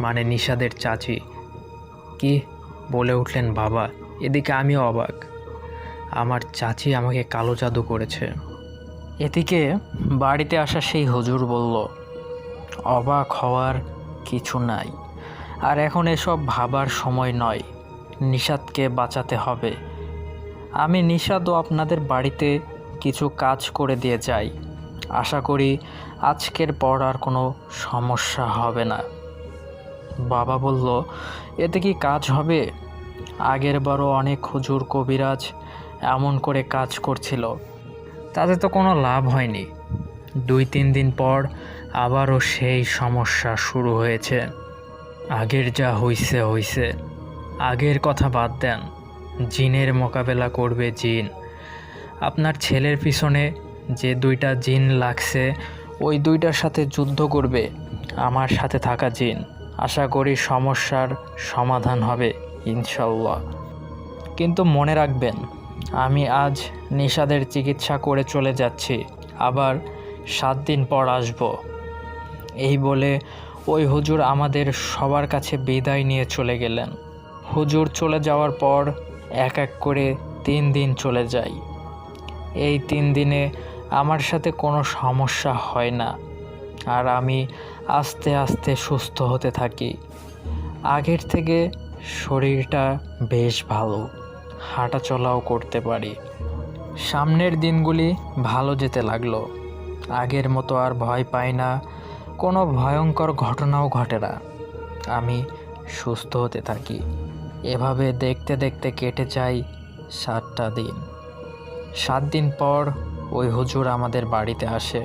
মানে নিশাদের চাচি। কি বলে উঠলেন বাবা। এদিকে আমিও অবাক, আমার চাচি আমাকে কালো জাদু করেছে। এদিকে বাড়িতে আসা সেই হুজুর বলল, অবাক হওয়ার কিছু নাই, আর এখন এসব ভাবার সময় নয়, নিশাদকে বাঁচাতে হবে। আমি নিশাদও আপনাদের বাড়িতে কিছু কাজ করে দিয়ে যাই, আশা করি আজকের পর আর কোনো সমস্যা হবে না। বাবা বলল, এতে কি কাজ হবে? আগের বারও অনেক হুজুর কবিরাজ এমন করে কাজ করছিল, তাতে তো কোনো লাভ হয়নি। 2-3 দিন পর আবারও সেই সমস্যা শুরু হয়েছে। আগের যা হইছে হইছে, আগের কথা বাদ দেন, জিনের মোকাবেলা করবে জিন। আপনার ছেলের পিছনে যে 2টা জিন লাগছে, ওই 2টার সাথে যুদ্ধ করবে আমার সাথে থাকা জিন। আশা করি সমস্যার সমাধান হবে ইনশাল্লাহ। কিন্তু মনে রাখবেন, আমি আজ নিশাদের চিকিৎসা করে চলে যাচ্ছি, আবার 7 দিন পর আসব। এই বলে ওই হুজুর আমাদের সবার কাছে বিদায় নিয়ে চলে গেলেন। হুজুর চলে যাওয়ার পর এক এক করে 3 দিন চলে যায়। এই 3 দিনে আমার সাথে কোনো সমস্যা হয় না, আর আমি আস্তে আস্তে সুস্থ হতে থাকি। আগের থেকে শরীরটা বেশ ভালো, হাঁটা চলাও করতে পারি। সামনের দিনগুলি ভালো যেতে লাগলো। আগের মতো আর ভয় পাই না, কোনো ভয়ঙ্কর ঘটনাও ঘটে না। আমি সুস্থ হতে থাকি। এভাবে দেখতে দেখতে কেটে যায় 7টা দিন। 7 দিন পর ওই হুজুর আমাদের বাড়িতে আসে,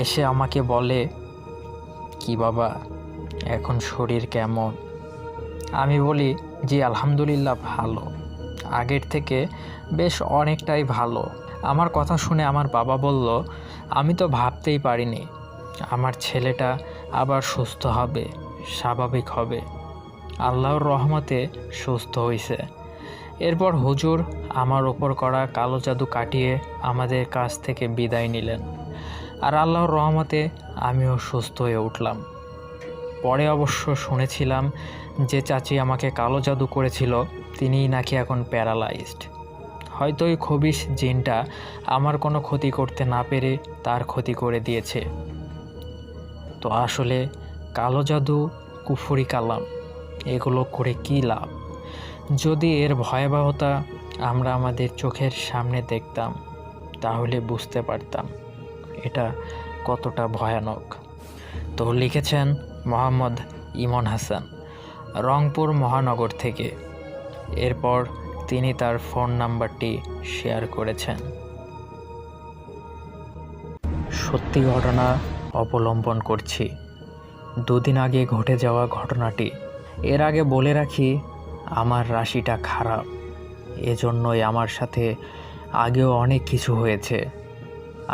এসে আমাকে বলে, কি বাবা এখন শরীর কেমন? আমি বলি, জি আলহামদুলিল্লাহ ভালো, আগের থেকে বেশ অনেকটাই ভালো। আমার কথা শুনে আমার বাবা বলল, আমি তো ভাবতেই পারিনি আমার ছেলেটা আবার সুস্থ হবে, স্বাভাবিক হবে। আল্লাহর রহমতে সুস্থ হয়েছে। এরপর হুজুর আমার ওপর করা কালো জাদু কাটিয়ে আমাদের কাছ থেকে বিদায় নিলেন, আর আল্লাহর রহমতে আমিও সুস্থ হয়ে উঠলাম। পরে অবশ্য শুনেছিলাম যে চাচি আমাকে কালো জাদু করেছিল তিনিই নাকি এখন প্যারালাইজড। হয়তো ওই খবিশ জিনটা আমার কোনো ক্ষতি করতে না পেরে তার ক্ষতি করে দিয়েছে। তো আসলে কালো জাদু, কুফরি কালাম এগুলো করে কী লাভ? যদি এর ভয়াবহতা আমরা আমাদের চোখের সামনে দেখতাম, তাহলে বুঝতে পারতাম এটা কতটা ভয়ানক। তো লিখেছেন মোহাম্মদ ইমন হাসান, রংপুর মহানগর থেকে। এরপর তিনি তার ফোন নাম্বারটি শেয়ার করেছেন। সত্যি ঘটনা অবলম্বন করছি, দুদিন আগে ঘটে যাওয়া ঘটনাটি। এর আগে বলে রাখি, আমার রাশিটা খারাপ, এজন্যই আমার সাথে আগেও অনেক কিছু হয়েছে।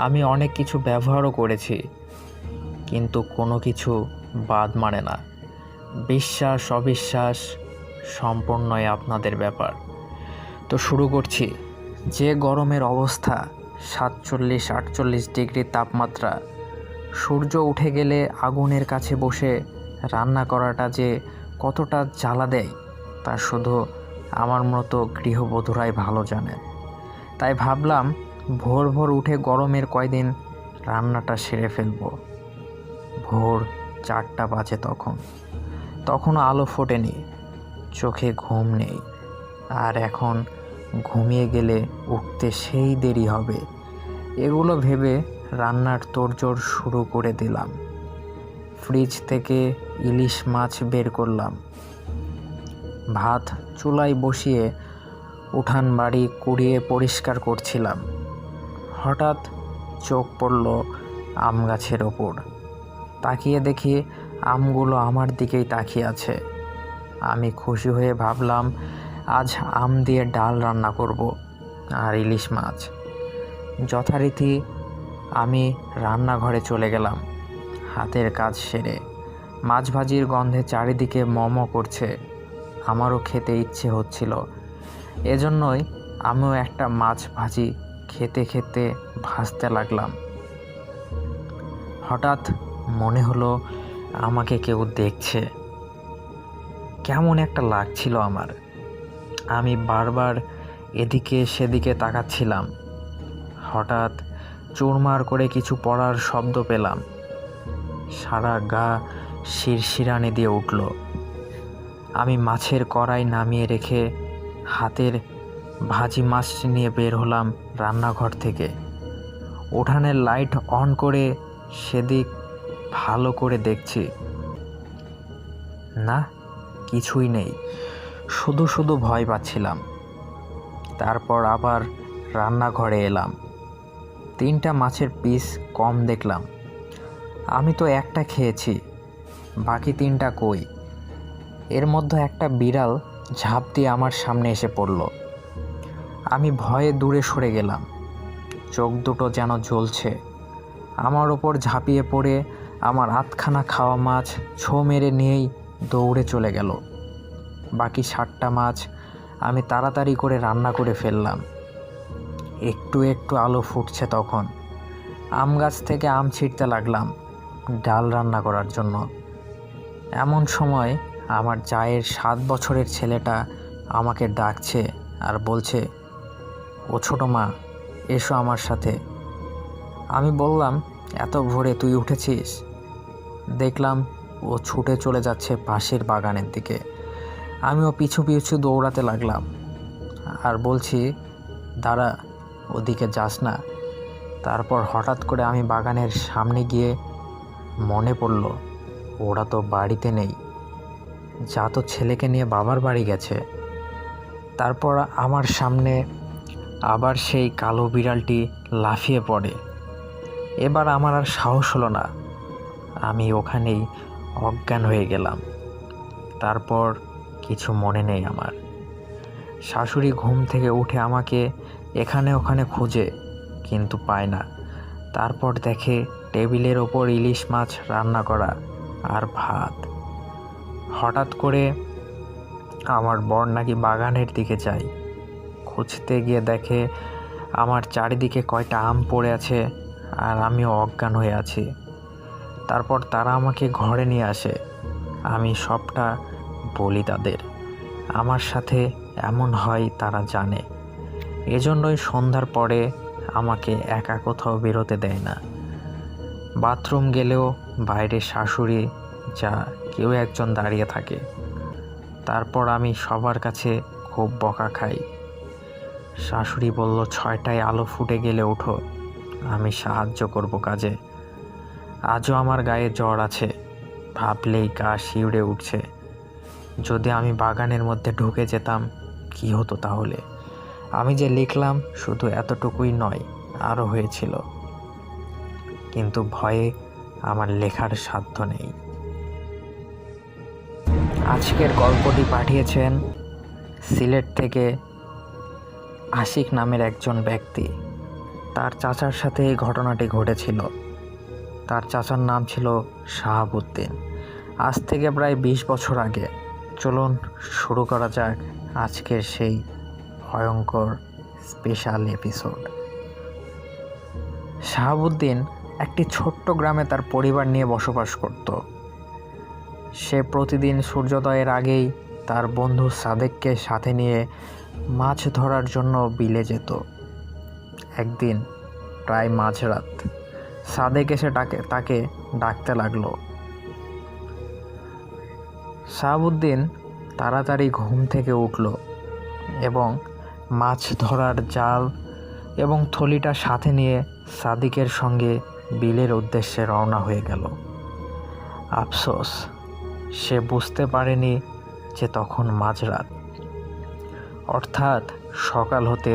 আমি অনেক কিছু ব্যবহারও করেছি, কিন্তু কোনো কিছু বাদ মানে না। বিশ্বাস অবিশ্বাস সম্পূর্ণই আপনাদের ব্যাপার। তো শুরু করছি। যে গরমের অবস্থা, 47-48 ডিগ্রি তাপমাত্রা, সূর্য উঠে গেলে আগুনের কাছে বসে রান্না করাটা যে কতটা জ্বালা দেয় তা শুধু আমার মতো গৃহবধূরাই ভালো জানে। তাই ভাবলাম ভোর ভোর উঠে গরমের কয়দিন রান্নাটা সেরে ফেলবো। ভোর 4টা বাজে তখনও আলো ফোটেনি, চোখে ঘুম নেই। আর এখন ঘুমিয়ে গেলে উঠতে সেই দেরি হবে। এগুলো ভেবে রান্নার তোড়জোড় শুরু করে দিলাম। ফ্রিজ থেকে ইলিশ মাছ বের করলাম। ভাত চুলায় বসিয়ে উঠান বাড়ি কুড়িয়ে পরিষ্কার করছিলাম। হঠাৎ চোখ পড়ল আম গাছের ওপর। তাকিয়ে দেখি আমগুলো আমার দিকেই তাকিয়ে আছে। আমি খুশি হয়ে ভাবলাম আজ আম দিয়ে ডাল রান্না করব আর ইলিশ মাছ। যথারীতি আমি রান্নাঘরে চলে গেলাম। হাতের কাজ সেরে মাছ ভাজির গন্ধে চারিদিকে মম করছে। আমারও খেতে ইচ্ছে হচ্ছিল, এজন্যই আমিও একটা মাছ ভাজি খেতে খেতে ভাজতে লাগলাম। হঠাৎ মনে হলো আমাকে কেউ দেখছে। কেমন একটা লাগছিল আমার। আমি বারবার এদিকে সেদিকে তাকাচ্ছিলাম। হঠাৎ চুরমার করে কিছু পড়ার শব্দ পেলাম। সারা গা শিরশিরানি দিয়ে উঠল। আমি মাছের কড়াই নামিয়ে রেখে হাতের ভাজি মাছ নিয়ে বের হলাম রান্নাঘর থেকে। উঠানের লাইট অন করে সেদিক ভালো করে দেখছি, না কিছুই নেই। শুধু শুধু ভয় পাচ্ছিলাম। তারপর আবার রান্নাঘরে এলাম। 3টা মাছের পিস কম দেখলাম। আমি তো একটা খেয়েছি, বাকি 3টা কই? এর মধ্যে একটা বিড়াল ঝাঁপ দিয়ে আমার সামনে এসে পড়ল। আমি ভয়ে দূরে সরে গেলাম। চোখ দুটো যেন জ্বলছে। আমার ওপর ঝাঁপিয়ে পড়ে আমার আধখানা খাওয়া মাছ ছো মেরে নিয়েই দৌড়ে চলে গেল। বাকি 7টা মাছ আমি তাড়াতাড়ি করে রান্না করে ফেললাম। একটু একটু আলো ফুটছে তখন। আম গাছ থেকে আম ছিঁড়তে লাগলাম ডাল রান্না করার জন্য। এমন সময় আমার জায়ের 7 বছরের ছেলেটা আমাকে ডাকছে আর বলছে, ও ছোটো মা, এসো আমার সাথে। আমি বললাম, এত ভোরে তুই উঠেছিস? দেখলাম ও ছুটে চলে যাচ্ছে পাশের বাগানের দিকে। আমিও পিছু পিছু দৌড়াতে লাগলাম আর বলছি, দাঁড়া, ওদিকে যাস না। তারপর হঠাৎ করে আমি বাগানের সামনে গিয়ে মনে পড়ল ওরা তো বাড়িতে নেই। যা তো ছেলেকে নিয়ে বাবার বাড়ি গেছে। তারপর আমার সামনে আবার সেই কালো বিড়ালটি লাফিয়ে পড়ে। এবার আমার আর সাহস হলো না। আমি ওখানেই অজ্ঞান হয়ে গেলাম। তারপর কিছু মনে নেই আমার। শাশুড়ি ঘুম থেকে উঠে আমাকে এখানে ওখানে খুঁজে, কিন্তু পায় না। তারপর দেখে টেবিলের ওপর ইলিশ মাছ রান্না করা আর ভাত। হঠাৎ করে আমার বর নাকি বাগানের দিকে যায়। খুঁজতে গিয়ে দেখে আমার চারিদিকে কয়টা আম পড়ে আছে আর আমিও অজ্ঞান হয়ে আছি। তারপর তারা আমাকে ঘরে নিয়ে আসে। আমি সবটা বলি তাদের। আমার সাথে এমন হয় তারা জানে। এজন্যই সন্ধ্যার পরে আমাকে একা কোথাও বেরোতে দেয় না। বাথরুম গেলেও বাইরে শাশুড়ি যা কেউ একজন দাঁড়িয়ে থাকে। তারপর আমি সবার কাছে খুব বকা খাই। শাশুড়ি বলল, 6টায় আলো ফুটে গেলে ওঠো, আমি সাহায্য করব কাজে। আজও আমার গায়ে জ্বর আছে, ভাবলেই গা শিউরে উঠছে। যদি আমি বাগানের মধ্যে ঢুকে যেতাম কি হতো তাহলে? আমি যে লিখলাম শুধু এতটুকুই নয়, আরও হয়েছিল, কিন্তু ভয়ে আমার লেখার সাধ্য নেই। আজকের গল্পটি পাঠিয়েছেন সিলেট থেকে আশিক নামের একজন ব্যক্তি। তার চাচার সাথে এই ঘটনাটি ঘটেছিল। তার চাচার নাম ছিল শাহাবুদ্দিন। আজ থেকে প্রায় 20 বছর আগে। চলুন শুরু করা যাক আজকের সেই ভয়ঙ্কর স্পেশাল এপিসোড। শাহাবুদ্দিন একটি ছোট্ট গ্রামে তার পরিবার নিয়ে বসবাস করত। সে প্রতিদিন সূর্যোদয়ের আগেই তার বন্ধু সাদেককে সাথে নিয়ে মাছ ধরার জন্য বিলে যেত। একদিন প্রায় মাঝরাত সাদেক এসে তাকে ডাকতে লাগলো। শাহাবুদ্দিন তাড়াতাড়ি ঘুম থেকে উঠল এবং মাছ ধরার জাল এবং থলিটা সাথে নিয়ে সাদিকের সঙ্গে বিলের উদ্দেশ্যে রওনা হয়ে গেল। আফসোস, সে বুঝতে পারেনি যে তখন মাঝরাত, অর্থাৎ সকাল হতে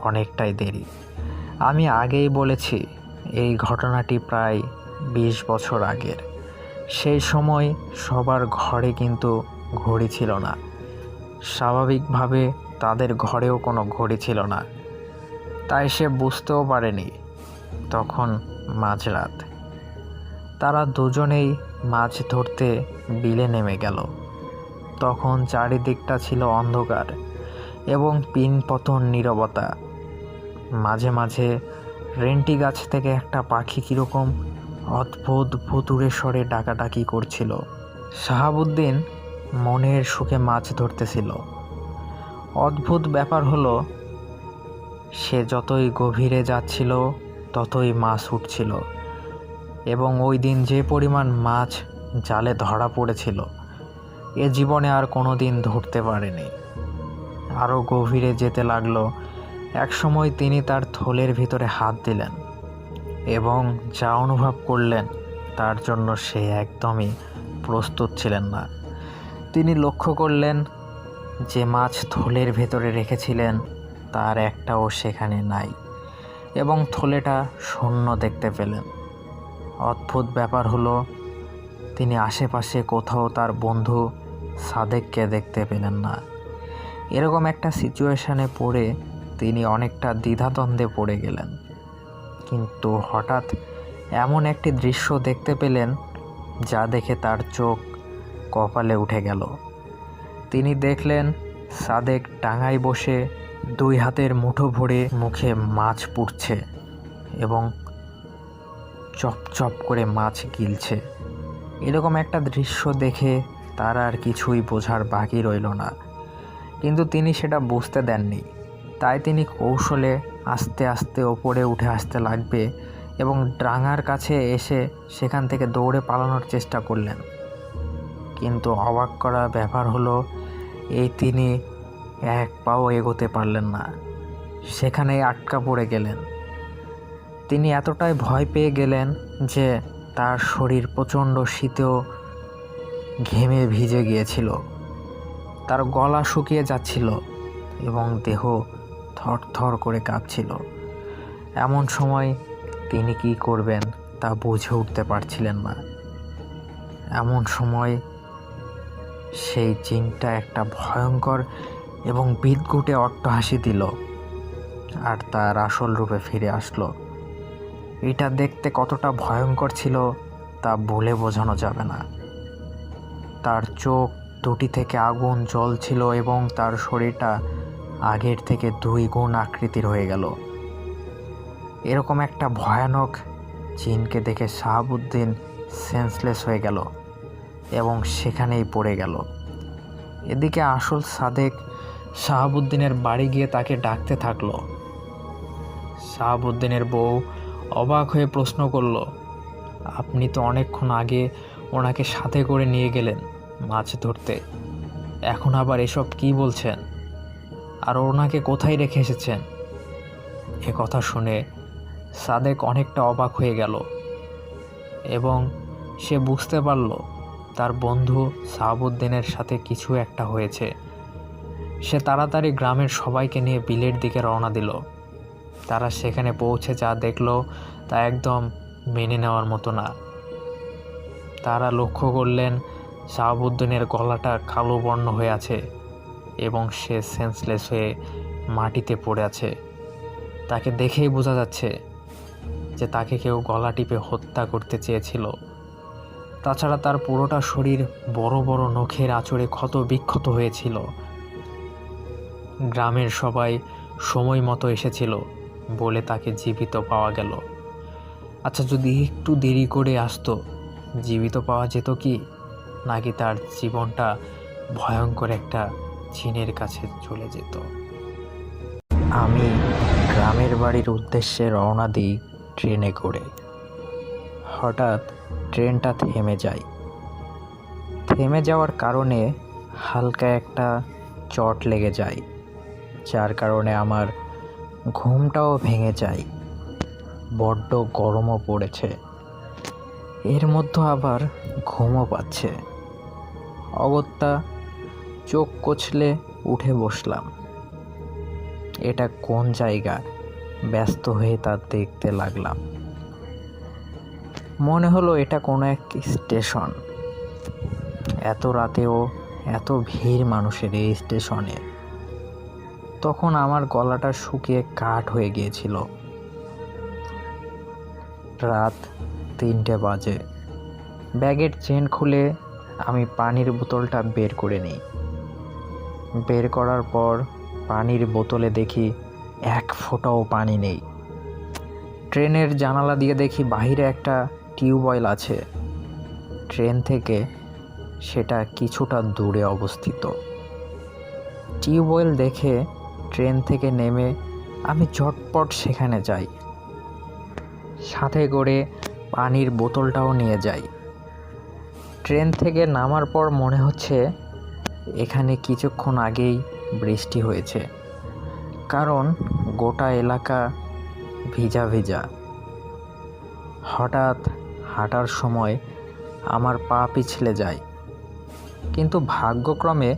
অনেকটাই দেরি। আমি আগেই বলেছি এই ঘটনাটি প্রায় 20 বছর আগের। সেই সময় সবার ঘরে কিন্তু ঘড়ি ছিল না। স্বাভাবিকভাবে তাদের ঘরেও কোনো ঘড়ি ছিল না, তাই সে বুঝতেও পারেনি তখন মাঝরাত। তারা দুজনেই মাছ ধরতে বিলে নেমে গেল। তখন চারিদিকটা ছিল অন্ধকার এবং পিনপতন নীরবতা। মাঝে মাঝে রেন্টি গাছ থেকে একটা পাখি কীরকম অদ্ভুত ভুতুড়ে স্বরে ডাকাডাকি করছিল। শাহাবুদ্দিন মনের সুখে মাছ ধরতেছিল। অদ্ভুত ব্যাপার হলো, সে যতই গভীরে যাচ্ছিল ততই মাছ উঠছিল এবং ওই দিন যে পরিমাণ মাছ জালে ধরা পড়েছিল এ জীবনে আর কোনো দিন ধরতে পারেনি। আরও গভীরে যেতে লাগলো। একসময় তিনি তার থলের ভিতরে হাত দিলেন এবং যা অনুভব করলেন তার জন্য সে একদমই প্রস্তুত ছিলেন না। তিনি লক্ষ্য করলেন যে মাছ থলের ভেতরে রেখেছিলেন তার একটাও সেখানে নাই এবং থলেটা শূন্য দেখতে পেলেন। অদ্ভুত ব্যাপার হলো, তিনি আশেপাশে কোথাও তার বন্ধু সাদেককে দেখতে পেলেন না। এরকম একটা সিচুয়েশনে পড়ে তিনি অনেকটা দ্বিধাদ্বন্দ্বে পড়ে গেলেন। কিন্তু হঠাৎ এমন একটি দৃশ্য দেখতে পেলেন যা দেখে তার চোখ কপালে উঠে গেল। তিনি দেখলেন সাদেক ডাঙায় বসে 2 হাতের মুঠো ভরে মুখে মাছ পুড়ছে এবং চপচপ করে মাছ গিলছে। এরকম একটা দৃশ্য দেখে তার আর কিছুই বোঝার বাকি রইল না, কিন্তু তিনি সেটা বুঝতে দেননি। তাই তিনি কৌশলে আস্তে আস্তে ওপরে উঠে আসতে লাগবে এবং ডাঙার কাছে এসে সেখান থেকে দৌড়ে পালানোর চেষ্টা করলেন। কিন্তু অবাক করা ব্যাপার হলো, তিনি 1 পাও এগোতে পারলেন না, সেখানেই আটকা পড়ে গেলেন। তিনি এতটাই ভয় পেয়ে গেলেন যে তার শরীর প্রচণ্ড শীতেও ঘেমে ভিজে গিয়েছিল। তার গলা শুকিয়ে যাচ্ছিল এবং দেহ থরথর করে কাঁপছিল। এমন সময় তিনি কি করবেন তা বুঝে উঠতে পারছিলেন না। এমন সময় সেই জিনটা একটা ভয়ঙ্কর এবং বিদঘুটে অট্টহাসি দিল আর তার আসল রূপে ফিরে আসলো। এটা দেখতে কতটা ভয়ঙ্কর ছিল তা বলে বোঝানো যাবে না। তার চোখ দুটি থেকে আগুন জ্বলছিল এবং তার শরীরটা আগের থেকে 2 গুণ আকৃতির হয়ে গেল। এরকম একটা ভয়ানক জিনকে দেখে শাহাবুদ্দিন সেন্সলেস হয়ে গেল এবং সেখানেই পড়ে গেল। এদিকে আসল সাদেক শাহাবুদ্দিনের বাড়ি গিয়ে তাকে ডাকতে থাকলো। শাহাবুদ্দিনের বউ অবাক হয়ে প্রশ্ন করল, আপনি তো অনেকক্ষণ আগে ওনাকে সাথে করে নিয়ে গেলেন মাছ ধরতে, এখন আবার এসব কি বলছেন? আর ওনাকে কোথায় রেখে এসেছেন? এ কথা শুনে সাদেক অনেকটা অবাক হয়ে গেল এবং সে বুঝতে পারল তার বন্ধু শাহাবুদ্দিনের সাথে কিছু একটা হয়েছে। সে তাড়াতাড়ি গ্রামের সবাইকে নিয়ে বিলের দিকে রওনা দিল। তারা সেখানে পৌঁছে যা দেখল তা একদম মেনে নেওয়ার মতো না। তারা লক্ষ্য করলেন শাহাবুদ্দিনের গলাটা কালো বর্ণ হয়ে আছে এবং সে সেন্সলেস হয়ে মাটিতে পড়ে আছে। তাকে দেখেই বোঝা যাচ্ছে যে তাকে কেউ গলা টিপে হত্যা করতে চেয়েছিল। তাছাড়া তার পুরোটা শরীর বড় বড় নখের আঁচড়ে ক্ষত বিক্ষত হয়েছিল। গ্রামের সবাই সময় মতো এসেছিল বলে তাকে জীবিত পাওয়া গেল। আচ্ছা, যদি একটু দেরি করে আসতো, জীবিত পাওয়া যেত কি, নাকি তার জীবনটা ভয়ঙ্কর একটা জিনের কাছে চলে যেত? আমি গ্রামের বাড়ির উদ্দেশ্যে রওনা দিই ট্রেনে করে। হঠাৎ ট্রেনটা থেমে যায়। থেমে যাওয়ার কারণে হালকা একটা চট লেগে যায়, যার কারণে আমার ঘুমটাও ভেঙে যায়। বড্ড গরমও পড়েছে, এর মধ্যে আবার ঘুমও পাচ্ছে। অগত্যা চোখ কচলে উঠে বসলাম। এটা কোন জায়গা, ব্যস্ত হয়ে তা দেখতে লাগলাম। মনে হলো এটা কোনো এক স্টেশন। এত রাতেও এত ভিড় মানুষের এই স্টেশনে। তখন আমার গলাটা শুকিয়ে কাঠ হয়ে গিয়েছিল। রাত 3টে বাজে। ব্যাগের চেন খুলে আমি পানির বোতলটা বের করে নিই। বের করার পর পানির বোতলে দেখি এক ফোঁটাও পানি নেই। ট্রেনের জানালা দিয়ে দেখি বাইরে একটা টিউবওয়েল আছে। ট্রেন থেকে সেটা কিছুটা দূরে অবস্থিত। টিউবওয়েল দেখে ট্রেন থেকে নেমে আমি ঝটপট সেখানে যাই। সাথে করে পানির বোতলটাও নিয়ে যাই। ট্রেন থেকে নামার পর মনে হচ্ছে এখানে কিছুক্ষণ আগেই বৃষ্টি হয়েছে, কারণ গোটা এলাকা ভিজা ভিজা। হঠাৎ হাঁটার সময় আমার পা পিছলে যায়, কিন্তু ভাগ্যক্রমে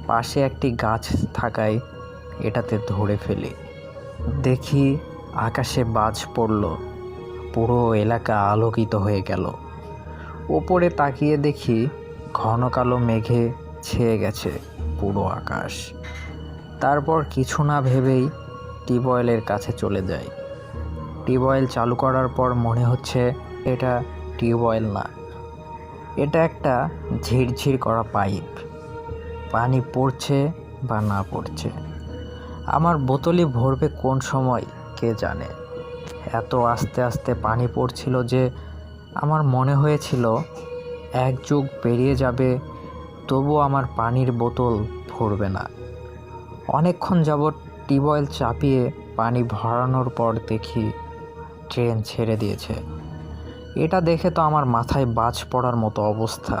পাশে একটি গাছ থাকায় এটাতে ধরে ফেলি। দেখি আকাশে বাজ পড়ল, পুরো এলাকা আলোকিত হয়ে গেল। ওপরে তাকিয়ে দেখি ঘন কালো মেঘে ছেয়ে গেছে পুরো আকাশ। তারপর কিছু না ভেবেই টিউবওয়েলের কাছে চলে যাই। টিউবওয়েল চালু করার পর মনে হচ্ছে এটা টিউবওয়েল না, এটা একটা ঝিরঝির করা পাইপ। পানি পড়ছে বা না পড়ছে, আমার বোতলই ভরবে কোন সময় কে জানে। এত আস্তে আস্তে পানি পড়ছিল যে আমার মনে হয়েছিল 1 যুগ পেরিয়ে যাবে, তবুও আমার পানির বোতল ভরবে না। অনেকক্ষণ যাবৎ টিউবওয়েল চাপিয়ে পানি ভরানোর পর দেখি ট্রেন ছেড়ে দিয়েছে। এটা দেখে তো আমার মাথায় বাজ পড়ার মতো অবস্থা।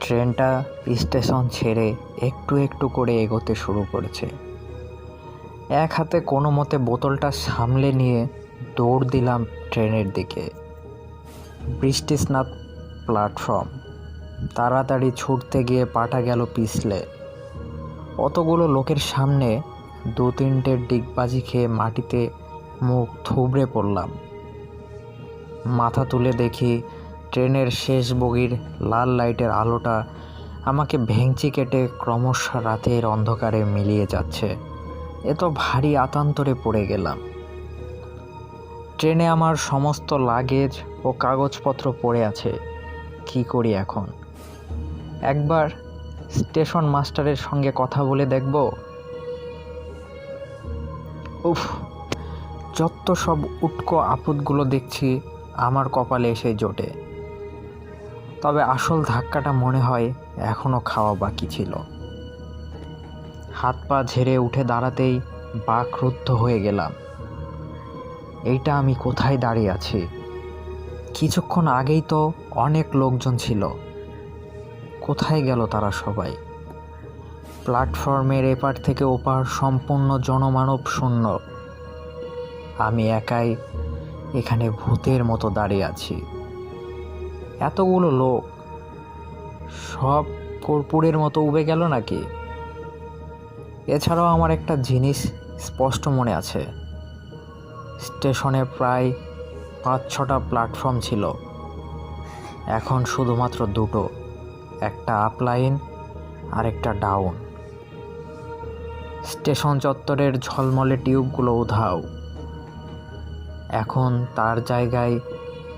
ট্রেনটা স্টেশন ছেড়ে একটু একটু করে এগোতে শুরু করেছে। এক হাতে কোনো মতে বোতলটা সামলে নিয়ে দৌড় দিলাম ট্রেনের দিকে। বৃষ্টিস্নাত প্ল্যাটফর্ম, তাড়াতাড়ি ছুটতে গিয়ে পাটা গেল পিছলে। অতগুলো লোকের সামনে 2-3টে ডিগবাজি খেয়ে মাটিতে মুখ থুবড়ে পড়লাম। মাথা তুলে দেখি ট্রেনের শেষ বগির লাল লাইটের আলোটা আমাকে ভেঙচি কেটে ক্রমশ রাতের অন্ধকারে মিলিয়ে যাচ্ছে। এ তো ভারী আতান্তরে পড়ে গেলাম। ট্রেনে আমার সমস্ত লাগেজ ও কাগজপত্র পড়ে আছে। কি করি এখন? একবার স্টেশন মাস্টারের সঙ্গে কথা বলে দেখব। উফ, যত সব উটকো আপদগুলো দেখছি আমার কপালে এসে জোটে। তবে আসল ধাক্কাটা মনে হয় এখনও খাওয়া বাকি ছিল। হাত পা ঝেড়ে উঠে দাঁড়াতেই বাকরুদ্ধ হয়ে গেলাম। এইটা আমি কোথায় দাঁড়িয়ে আছি? কিছুক্ষণ আগেই তো অনেক লোকজন ছিল, কোথায় গেল তারা সবাই? প্ল্যাটফর্মের এপার থেকে ওপার সম্পূর্ণ জনমানব শূন্য। আমি একাই এখানে ভূতের মতো দাঁড়িয়ে আছি। এতগুলো লোক সব কর্পূরের মতো উবে গেল নাকি? এছাড়াও আমার একটা জিনিস স্পষ্ট মনে আছে, স্টেশনে প্রায় 5-6টা প্ল্যাটফর্ম ছিল, এখন শুধুমাত্র 2টো। একটা আপ লাইন আর একটা ডাউন। স্টেশন চত্বরের ঝলমলে টিউবগুলো উধাও। এখন তার জায়গায়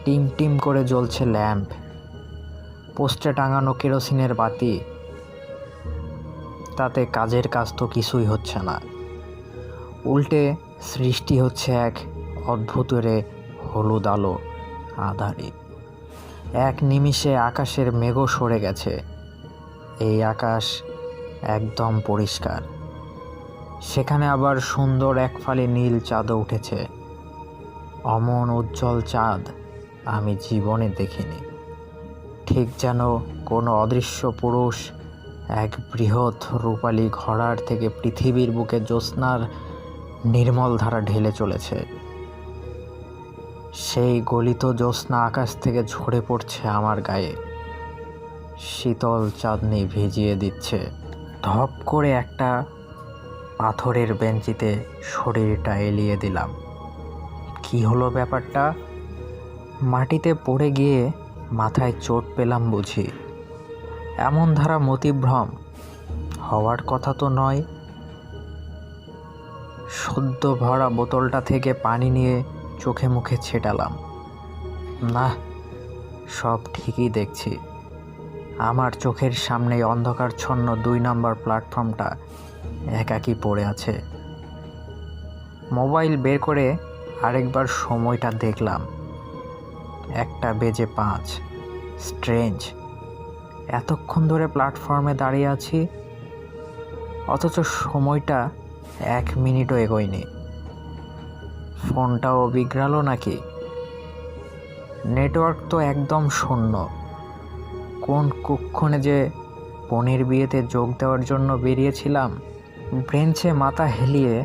টিম টিম করে জ্বলছে ল্যাম্প, পোস্টে টাঙানো কেরোসিনের বাতি। তাতে কাজের কাজ তো কিছুই হচ্ছে না, উল্টে সৃষ্টি হচ্ছে এক অদ্ভুতরে হলুদ আলো আঁধারে। এক নিমিষে আকাশের মেঘও সরে গেছে। এই আকাশ একদম পরিষ্কার। সেখানে আবার সুন্দর এক ফালি নীল চাঁদও উঠেছে। অমন উজ্জ্বল চাঁদ আমি জীবনে দেখিনি। ঠিক যেন কোনো অদৃশ্য পুরুষ এক বৃহৎ রূপালী ঘোড়ার থেকে পৃথিবীর বুকে জ্যোৎস্নার নির্মল ধারা ঢেলে চলেছে। সেই গলিত জ্যোৎস্না আকাশ থেকে ঝরে পড়ছে আমার গায়ে, শীতল চাঁদনি ভিজিয়ে দিচ্ছে। ধপ করে একটা পাথরের বেঞ্চিতে শরীরটা এলিয়ে দিলাম। কি হলো ব্যাপারটা? মাটিতে পড়ে গিয়ে মাথায় চোট পেলাম বুঝি? এমন ধারা মতিভ্রম হওয়ার কথা তো নয়। সদ্য ভরা বোতলটা থেকে পানি নিয়ে চোখে মুখে ছেটালাম। না, সব ঠিকই দেখছি। আমার চোখের সামনে অন্ধকারচ্ছন্ন 2 নম্বর প্ল্যাটফর্মটা একাকী পড়ে আছে। মোবাইল বের করে আরেকবার সময়টা দেখলাম। 1:05। স্ট্রেঞ্জ, এতক্ষণ ধরে প্ল্যাটফর্মে দাঁড়িয়ে আছি, অথচ সময়টা 1 মিনিটও এগোয়নি। ফোনটাও বিগড়ালো নাকি? নেটওয়ার্ক তো একদম শূন্য। কোন কুক্ষণে যে বোনের বিয়েতে যোগ দেওয়ার জন্য বেরিয়েছিলাম, ব্রেঞ্চে মাথা হেলিয়ে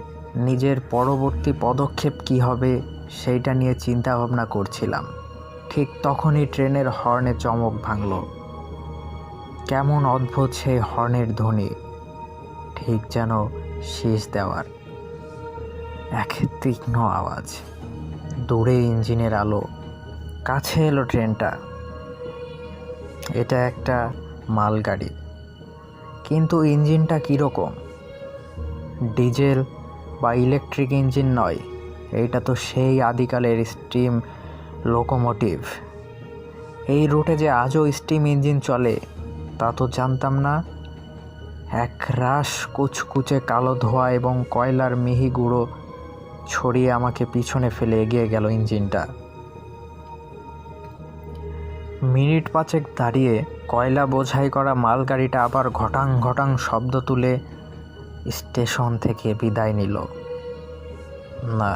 নিজের পরবর্তী পদক্ষেপ কী হবে সেইটা নিয়ে চিন্তা ভাবনা করছিলাম। ঠিক তখনই ট্রেনের হর্নে চমক ভাঙল। কেমন অদ্ভুত সেই হর্নের ধ্বনি, ঠিক যেন শীষ দেওয়ার। এক তীক্ষ্ণ আওয়াজ, দূরে ইঞ্জিনের আলো। কাছে এলো ট্রেনটা। এটা একটা মালগাড়ি, কিন্তু ইঞ্জিনটা কীরকম? ডিজেল বা ইলেকট্রিক ইঞ্জিন নয়, এইটা তো সেই আদিকালের স্টিম লোকোমোটিভ। এই রুটে যে আজও স্টিম ইঞ্জিন চলে তা তো জানতাম না। এক রাশ কুচকুচে কালো ধোঁয়া এবং কয়লার মিহি গুঁড়ো ছড়িয়ে আমাকে পিছনে ফেলে এগিয়ে গেল ইঞ্জিনটা। মিনিট 5 দাঁড়িয়ে কয়লা বোঝাই করা মালগাড়িটা আবার ঘটাং ঘটাং শব্দ তুলে স্টেশন থেকে বিদায় নিল। না,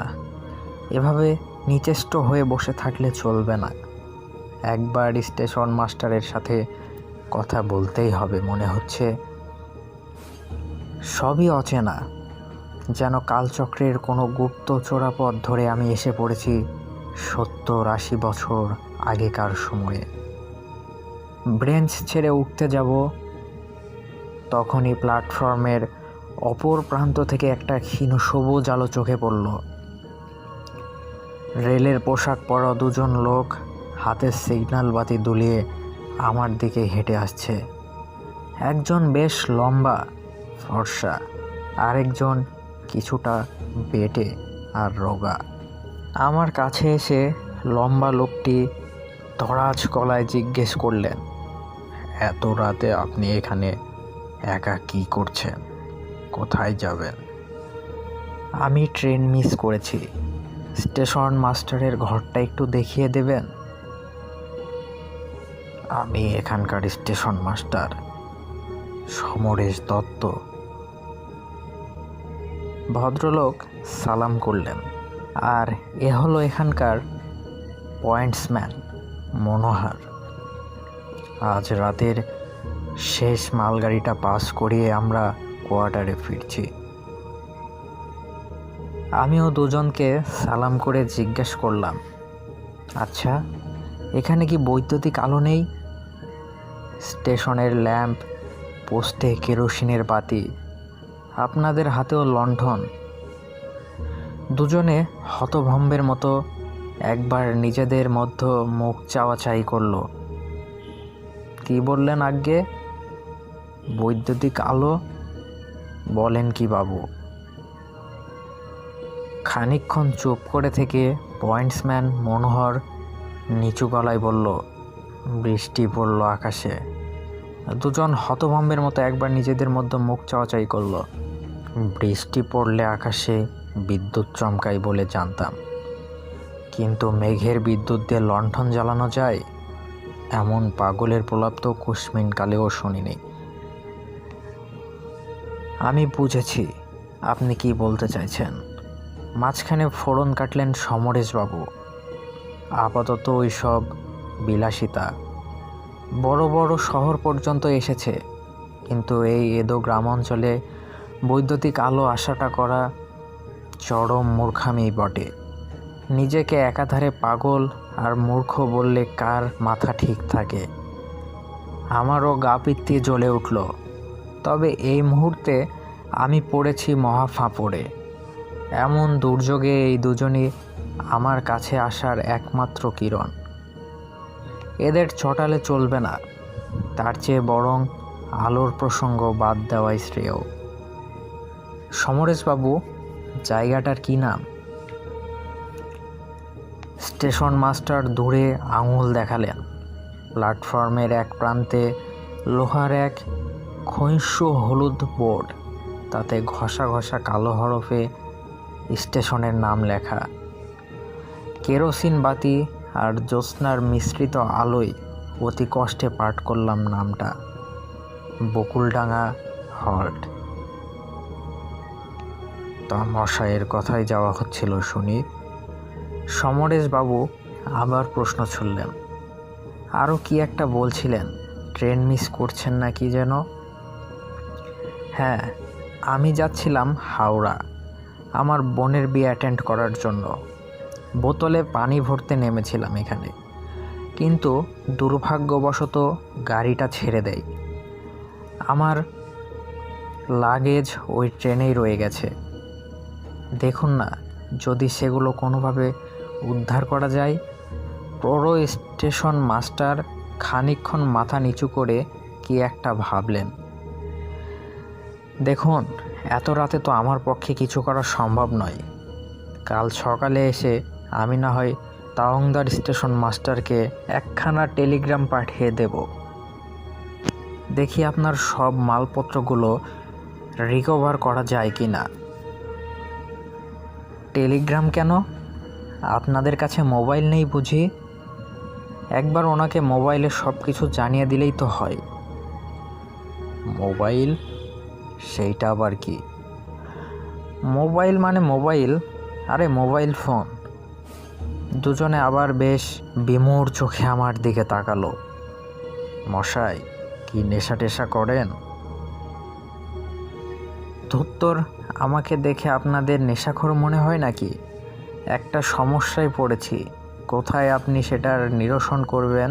এভাবে নিচেষ্ট হয়ে বসে থাকলে চলবে না। একবার স্টেশন মাস্টারের সাথে কথা বলতেই হবে মনে হচ্ছে। সবই অচেনা, যেন কালচক্রের কোনো গুপ্ত চোরাপথ ধরে আমি এসে পড়েছি 70-80 বছর আগেকার সময়ে। ব্রেঞ্চ ছেড়ে উঠতে যাব, তখনই প্ল্যাটফর্মের অপর প্রান্ত থেকে একটা ক্ষীণ সবুজ আলো চোখে পড়ল। রেলের পোশাক পরা 2 জন লোক হাতের সিগন্যাল বাতি দুলিয়ে আমার দিকে হেঁটে আসছে। একজন বেশ লম্বা ফর্সা, আরেকজন কিছুটা বেটে আর রোগা। আমার কাছে এসে লম্বা লোকটি দরাজ গলায় জিজ্ঞেস করলেন, এত রাতে আপনি এখানে একা কি করছেন? কোথায় যাবেন? আমি ট্রেন মিস করেছি, স্টেশন মাস্টারের ঘরটা একটু দেখিয়ে দেবেন? আমি এখানকার স্টেশন মাস্টার সমরেশ দত্ত। ভদ্রলোক সালাম করলেন। আর এ হলো এখানকার পয়েন্টসম্যান মনোহার। আজ রাতের শেষ মালগাড়িটা পাস করিয়ে আমরা কোয়ার্টারে ফিরছি। আমিও 2 জনকে সালাম করে জিজ্ঞেস করলাম, আচ্ছা, এখানে কি বৈদ্যুতিক আলো নেই? স্টেশনের ল্যাম্প, পোস্টে কেরোসিনের বাতি, আপনাদের হাতেও লণ্ঠন। 2 জনে হতভম্বের মতো একবার নিজেদের মধ্যে মুখ চাওয়াচাই করল। কি বললেন আজ্ঞে? বৈদ্যুতিক আলো? বলেন কি বাবু? খানিকক্ষণ চুপ করে থেকে পয়েন্টসম্যান মনোহর নিচু গলায় বলল, বৃষ্টি পড়ল আকাশে। দুজন হতভম্বের মতো একবার নিজেদের মধ্যে মুখ চাওয়াচাই করল। বৃষ্টি পড়লে আকাশে বিদ্যুৎ চমকায় বলে জানতাম, কিন্তু মেঘের বিদ্যুৎ দিয়ে লণ্ঠন জ্বালানো যায় এমন পাগলের প্রলাপ তো কুসমিন কালেও শুনিনি। আমি বুঝেছি আপনি কি বলতে চাইছেন। মাঝখানে ফোড়ন কাটলেন সমরেশবাবু। আপাতত ওই সব বিলাসিতা বড় বড় শহর পর্যন্ত এসেছে, কিন্তু এই এদো গ্রাম অঞ্চলে বৈদ্যুতিক আলো আশাটা করা চরম মূর্খামি বটে। নিজেকে একাধারে পাগল আর মূর্খ বললে কার মাথা ঠিক থাকে? আমারও গা পিত্তি জ্বলে উঠল। তবে এই মুহূর্তে আমি পড়েছি মহা ফাঁপড়ে। এমন দুর্যোগে এই দুজনই আমার কাছে আসার একমাত্র কিরণ। এদের চটালে চলবে না, তার চেয়ে বরং আলোর প্রসঙ্গ বাদ দেওয়াই শ্রেয়। সমরেশবাবু, জায়গাটার কি নাম? স্টেশন মাস্টার দূরে আঙুল দেখালেন। প্ল্যাটফর্মের এক প্রান্তে লোহার এক ক্ষয়িষ্ণু হলুদ বোর্ড, তাতে ঘষা ঘষা কালো হরফে স্টেশনের নাম লেখা। কেরোসিন বাতি আর জ্যোৎস্নার মিশ্রিত আলোয় অতি কষ্টে পাঠ করলাম নামটা, বকুলডাঙ্গা হল্ট। তা মশাইয়ের কথায় যাওয়া হচ্ছিল শুনি। সমরেশবাবু আবার প্রশ্ন ছুড়লেন। আরও কি একটা বলছিলেন, ট্রেন মিস করছেন না কি যেন? হ্যাঁ, আমি যাচ্ছিলাম হাওড়া আমার বোনের বিয়ে অ্যাটেন্ড করার জন্য। বোতলে পানি ভরতে নেমেছিলাম এখানে, কিন্তু দুর্ভাগ্যবশত গাড়িটা ছেড়ে দেয়। আমার লাগেজ ওই ট্রেনেই রয়ে গেছে। দেখুন না, যদি সেগুলো কোনোভাবে উদ্ধার করা যায়। পুরো স্টেশন মাস্টার খানিকক্ষণ মাথা নিচু করে কি একটা ভাবলেন। দেখুন, এত রাতে তো আমার পক্ষে কিছু করা সম্ভব নয়। কাল সকালে এসে আমি না হয় তাওংদার স্টেশন মাস্টারকে একখানা টেলিগ্রাম পাঠিয়ে দেব। দেখি আপনার সব মালপত্রগুলো রিকভার করা যায় কি না। টেলিগ্রাম কেন? আপনাদের কাছে মোবাইল নেই বুঝি? একবার ওনাকে মোবাইলে সব কিছু জানিয়ে দিলেই তো হয়। মোবাইল? সেইটা আবার কি? মোবাইল মানে মোবাইল, আরে মোবাইল ফোন। দুজনে আবার বেশ বিমূঢ় চোখে আমার দিকে তাকালো। মশাই, কি নেশা টেশা করেন? ধুত্তর, আমাকে দেখে আপনাদের নেশাখোর মনে হয় নাকি? একটা সমস্যায় পড়েছি, কোথায় আপনি সেটার নিরসন করবেন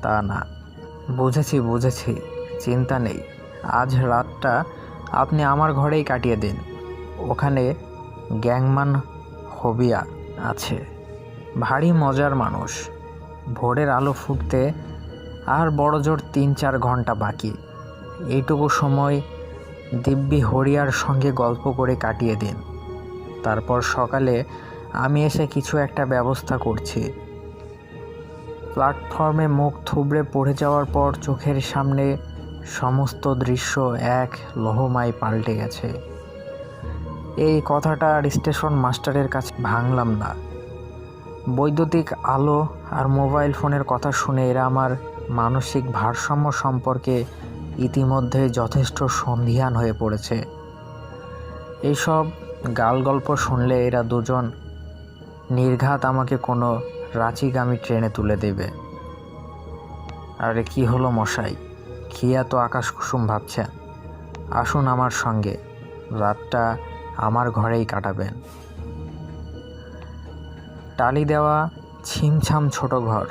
তা না। বুঝেছি, চিন্তা নেই। আজ রাতটা আপনি আমার ঘরেই কাটিয়ে দিন। ওখানে গ্যাংমান হবিয়া আছে, ভারী মজার মানুষ। ভোরের আলো ফুটতে আর বড়জোর ৩-৪ ঘন্টা বাকি। এইটুকু সময় দিব্যি হরিয়ার সঙ্গে গল্প করে কাটিয়ে দিন। তারপর সকালে আমি এসে কিছু একটা ব্যবস্থা করছি। প্ল্যাটফর্মে মুখ থুবড়ে পড়ে যাওয়ার পর চোখের সামনে সমস্ত দৃশ্য এক লহমায় পাল্টে গেছে। এই কথাটা আর স্টেশন মাস্টারের কাছে ভাঙলাম না। বৈদ্যুতিক আলো আর মোবাইল ফোনের কথা শুনে এরা আমার মানসিক ভারসাম্য সম্পর্কে ইতিমধ্যে যথেষ্ট সন্দিহান হয়ে পড়েছে। এইসব গালগল্প শুনলে এরা দুজন নির্ঘাত আমাকে কোনো রাঁচিগামী ট্রেনে তুলে দেবে। আরে কি হলো মশাই, কি এত আকাশ কুসুম ভাবছেন? আসুন আমার সঙ্গে, রাতটা আমার ঘরেই কাটাবেন। টালি দেওয়া ছিমছাম ছোট ঘর,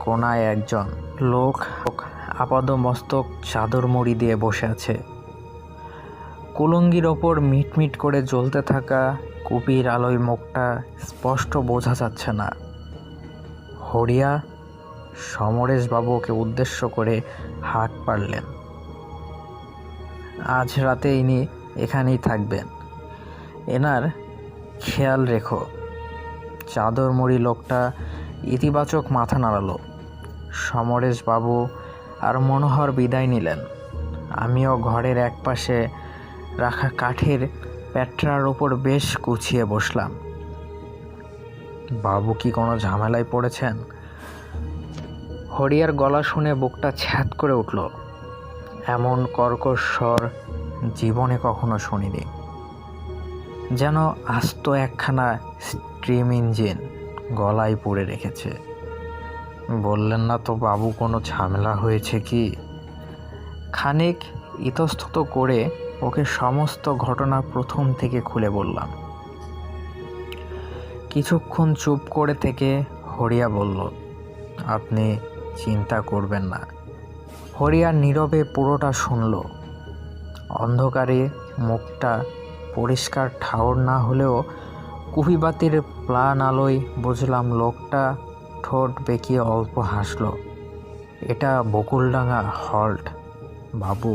কোনায় একজন লোক আপাদমস্তক চাদর মুড়ি দিয়ে বসে আছে। কুলুঙ্গির ওপর মিটমিট করে জ্বলতে থাকা কুপির আলোয় মুখটা স্পষ্ট বোঝা যাচ্ছে না। হরিয়া সমরেশবাবু ওকে উদ্দেশ্য করে হাঁক পারলেন, আজ রাতে ইনি এখানেই থাকবেন, এনার খেয়াল রেখো। চাদর মুড়ি লোকটা ইতিবাচক মাথা নাড়ালো। সমরেশবাবু আর মনোহর বিদায় নিলেন। আমিও ঘরের একপাশে রাখা কাঠের প্যাট্রার ওপর বেশ গুছিয়ে বসলাম। বাবু কি কোনো ঝামেলায় পড়েছেন? হরিয়ার গলা শুনে বুকটা ছ্যাদ করে উঠল। এমন কর্কশ স্বর জীবনে কখনো শুনিনি। যেন আস্ত একখানা স্টিম ইঞ্জিন গলায় পুড়ে রেখেছে। বললেন না তো বাবু কোনো ঝামেলা হয়েছে কি? খানিক ইতস্তত করে ওকে সমস্ত ঘটনা প্রথম থেকে খুলে বললাম। কিছুক্ষণ চুপ করে থেকে হরিয়া বলল, আপনি চিন্তা করবেন না। হরিয়া নীরবে পুরোটা শুনল। অন্ধকারে মুখটা পরিষ্কার ঠাউর না হলেও কুপিবাতির প্লান আলোয় বুঝলাম লোকটা ঠোঁট বেঁকিয়ে অল্প হাসল। এটা বকুলডাঙ্গা হল্ট বাবু,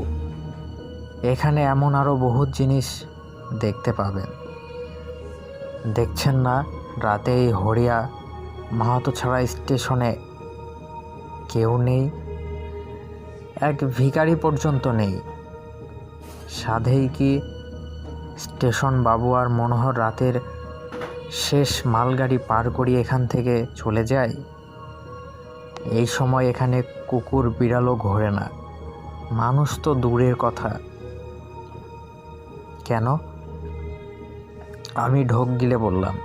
এখানে এমন আরও বহুত জিনিস দেখতে পাবেন। দেখছেন না, রাতে এই হরিয়া মাহাতো ছাড়া স্টেশনে কেউ নেই, এক ভিখারি পর্যন্ত নেই। সাধেই কি স্টেশন বাবু আর মনোহর রাতের শেষ মালগাড়ি পার করিয়ে এখান থেকে চলে যায়? এই সময় এখানে কুকুর বিড়ালও ঘোরে না, মানুষ তো দূরের কথা। কেন? আমি ঢোক গিলে বললাম,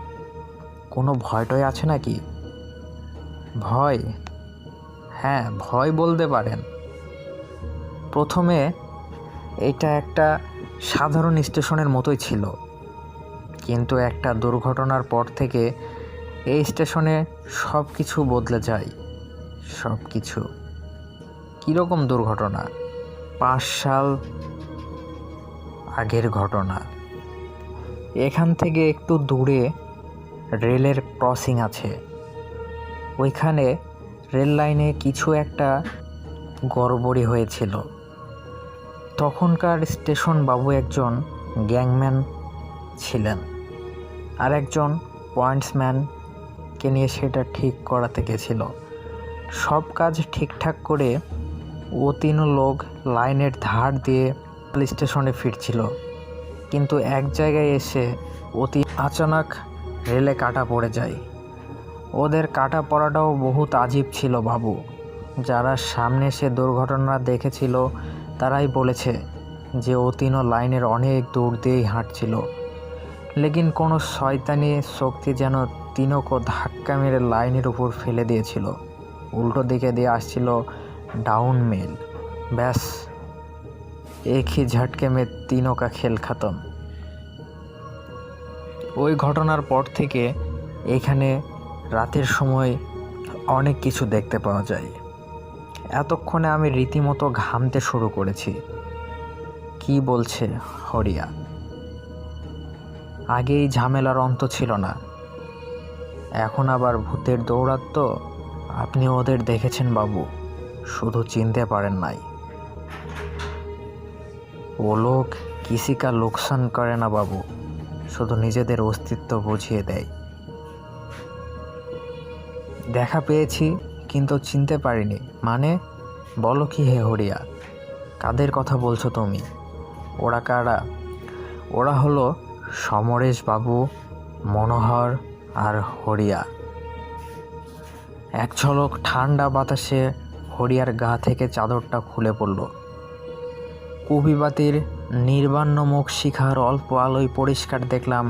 কোনো ভয়টয় আছে নাকি? ভয়? হ্যাঁ, ভয় বলতে পারেন। প্রথমে এটা একটা সাধারণ স্টেশনের মতোই ছিল, কিন্তু একটা দুর্ঘটনার পর থেকে এই স্টেশনে সব কিছু বদলে যায়। সব কিছু। কীরকম দুর্ঘটনা? 5 সাল আগের ঘটনা। এখান থেকে একটু দূরে রেলের ক্রসিং আছে। ওইখানে রেল লাইনে কিছু একটা গড়বড়ি হয়েছিল। তখনকার স্টেশন বাবু একজন গ্যাংম্যান ছিলেন, আর একজন পয়েন্টসম্যানকে নিয়ে সেটা ঠিক করাতে গেছিল। সব কাজ ঠিকঠাক করে ও 3 লোক লাইনের ধার দিয়ে স্টেশনে ফিরছিল, কিন্তু এক জায়গায় এসে অতি আচানক রেলে কাটা পড়ে যায়। ওদের কাটা পড়াটাও বহুত আজীব ছিল বাবু। যারা সামনে সে দুর্ঘটনা দেখেছিল তারাই বলেছে যে ও 3 লাইনের অনেক দূর দিয়েই হাঁটছিল, লেকিন কোনো শয়তানি শক্তি যেন 3 ধাক্কা মেরে লাইনের উপর ফেলে দিয়েছিল। উল্টো দিকে দিয়ে আসছিল ডাউন মেল। ব্যাস, এক হি ঝটকে মে 3 কা খেল খতম। ওই ঘটনার পর থেকে এখানে রাতের সময় অনেক কিছু দেখতে পাওয়া যায়। এতক্ষণে আমি রীতিমতো ঘামতে শুরু করেছি। কি বলছে হরিয়া? আগেই ঝামেলার অন্ত ছিল না, এখন আবার ভূতের দৌড়াত। তো আপনি ওদের দেখেছেন বাবু, শুধু চিনতে পারেন নাই। ও লোক কিসি কা লোকসান করে না বাবু, শুধু নিজেদের অস্তিত্ব বুঝিয়ে দেয়। দেখা পেয়েছি কিন্তু চিনতে পারিনি। মানে বলো কি হে হরিয়া, কাদের কথা বলছো তুমি? ওরা কারা? ওরা হলো সমরেশ বাবু, মনোহর আর হরিয়া। এক ঝলক ঠান্ডা বাতাসে হরিয়ার গা থেকে চাদরটা খুলে পড়ল। কুপিবাতির নির্বাণ মুখ শিখার অল্প আলোয় পরিষ্কার দেখলাম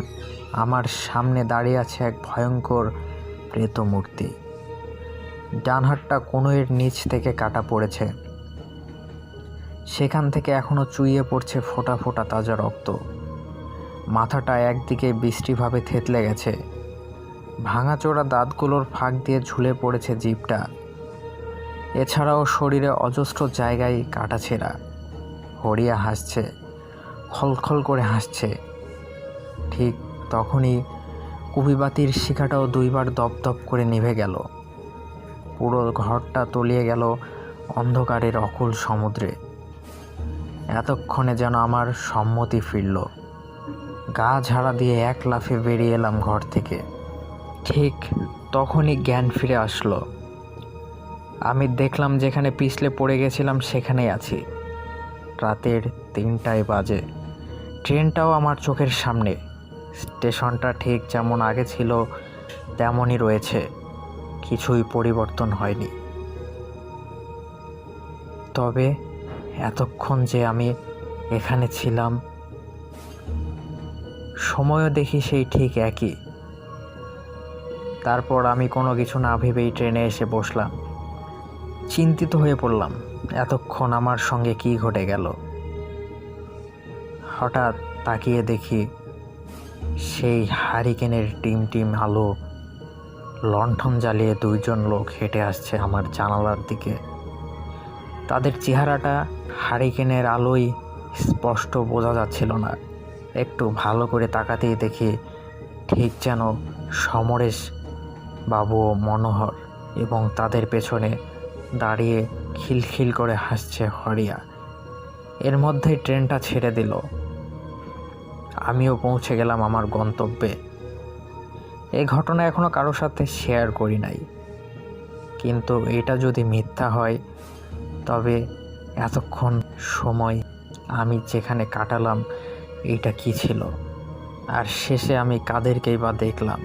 আমার সামনে দাঁড়িয়ে আছে এক ভয়ঙ্কর প্রেতমূর্তি। ডান হাতটা কনুইয়ের নিচ থেকে কাটা পড়েছে, সেখান থেকে এখনো চুইয়ে পড়ছে ফোঁটা ফোঁটা তাজা রক্ত। মাথাটা একদিকে বিশ্রীভাবে থেতলে গেছে, ভাঙাচোরা দাঁতগুলোর ফাঁক দিয়ে ঝুলে পড়েছে জিভটা। এছাড়াও শরীরে অজস্র জায়গায় কাটাছেঁড়া। হরিয়া হাসছে, খলখল করে হাসছে। ঠিক তখনই কুপিবাতির শিখাটাও 2 বার দপদপ করে নিভে গেল। পুরো ঘরটা তলিয়ে গেল অন্ধকারের অকুল সমুদ্রে। এতক্ষণে যেন আমার সম্মতি ফিরল। গা ঝাড়া দিয়ে এক লাফে বেরিয়ে এলাম ঘর থেকে। ঠিক তখনই জ্ঞান ফিরে আসলো। আমি দেখলাম যেখানে পিছলে পড়ে গেছিলাম সেখানেই আছি। রাতের 3টায় বাজে। ট্রেনটাও আমার চোখের সামনে। স্টেশনটা ঠিক যেমন আগে ছিল তেমনই রয়েছে, কিছুই পরিবর্তন হয়নি। তবে এতক্ষণ যে আমি এখানে ছিলাম, সময়ও দেখি সেই ঠিক একই। তারপর আমি কোনো কিছু না ভেবেই ট্রেনে এসে বসলাম। চিন্তিত হয়ে পড়লাম, এতক্ষণ আমার সঙ্গে কী ঘটে গেল। হঠাৎ তাকিয়ে দেখি সেই হারিকেনের টিম আলো লণ্ঠন জ্বালিয়ে 2জন লোক হেঁটে আসছে আমার জানালার দিকে। তাদের চেহারাটা হারিকেনের আলোয় স্পষ্ট বোঝা যাচ্ছিল না। একটু ভালো করে তাকাতেই দেখি ঠিক যেন সমরেশ বাবু ও মনোহর, এবং তাদের পেছনে দাঁড়িয়ে খিলখিল করে হাসছে হরিয়া। এর মধ্যেই ট্রেনটা ছেড়ে দিল। আমিও পৌঁছে গেলাম আমার গন্তব্যে। এই ঘটনা এখনো কারোর সাথে শেয়ার করি নাই, কিন্তু এটা যদি মিথ্যা হয় তবে এতক্ষণ সময় আমি যেখানে কাটালাম এটা কি ছিল, আর শেষে আমি কাদেরকেই বা দেখলাম।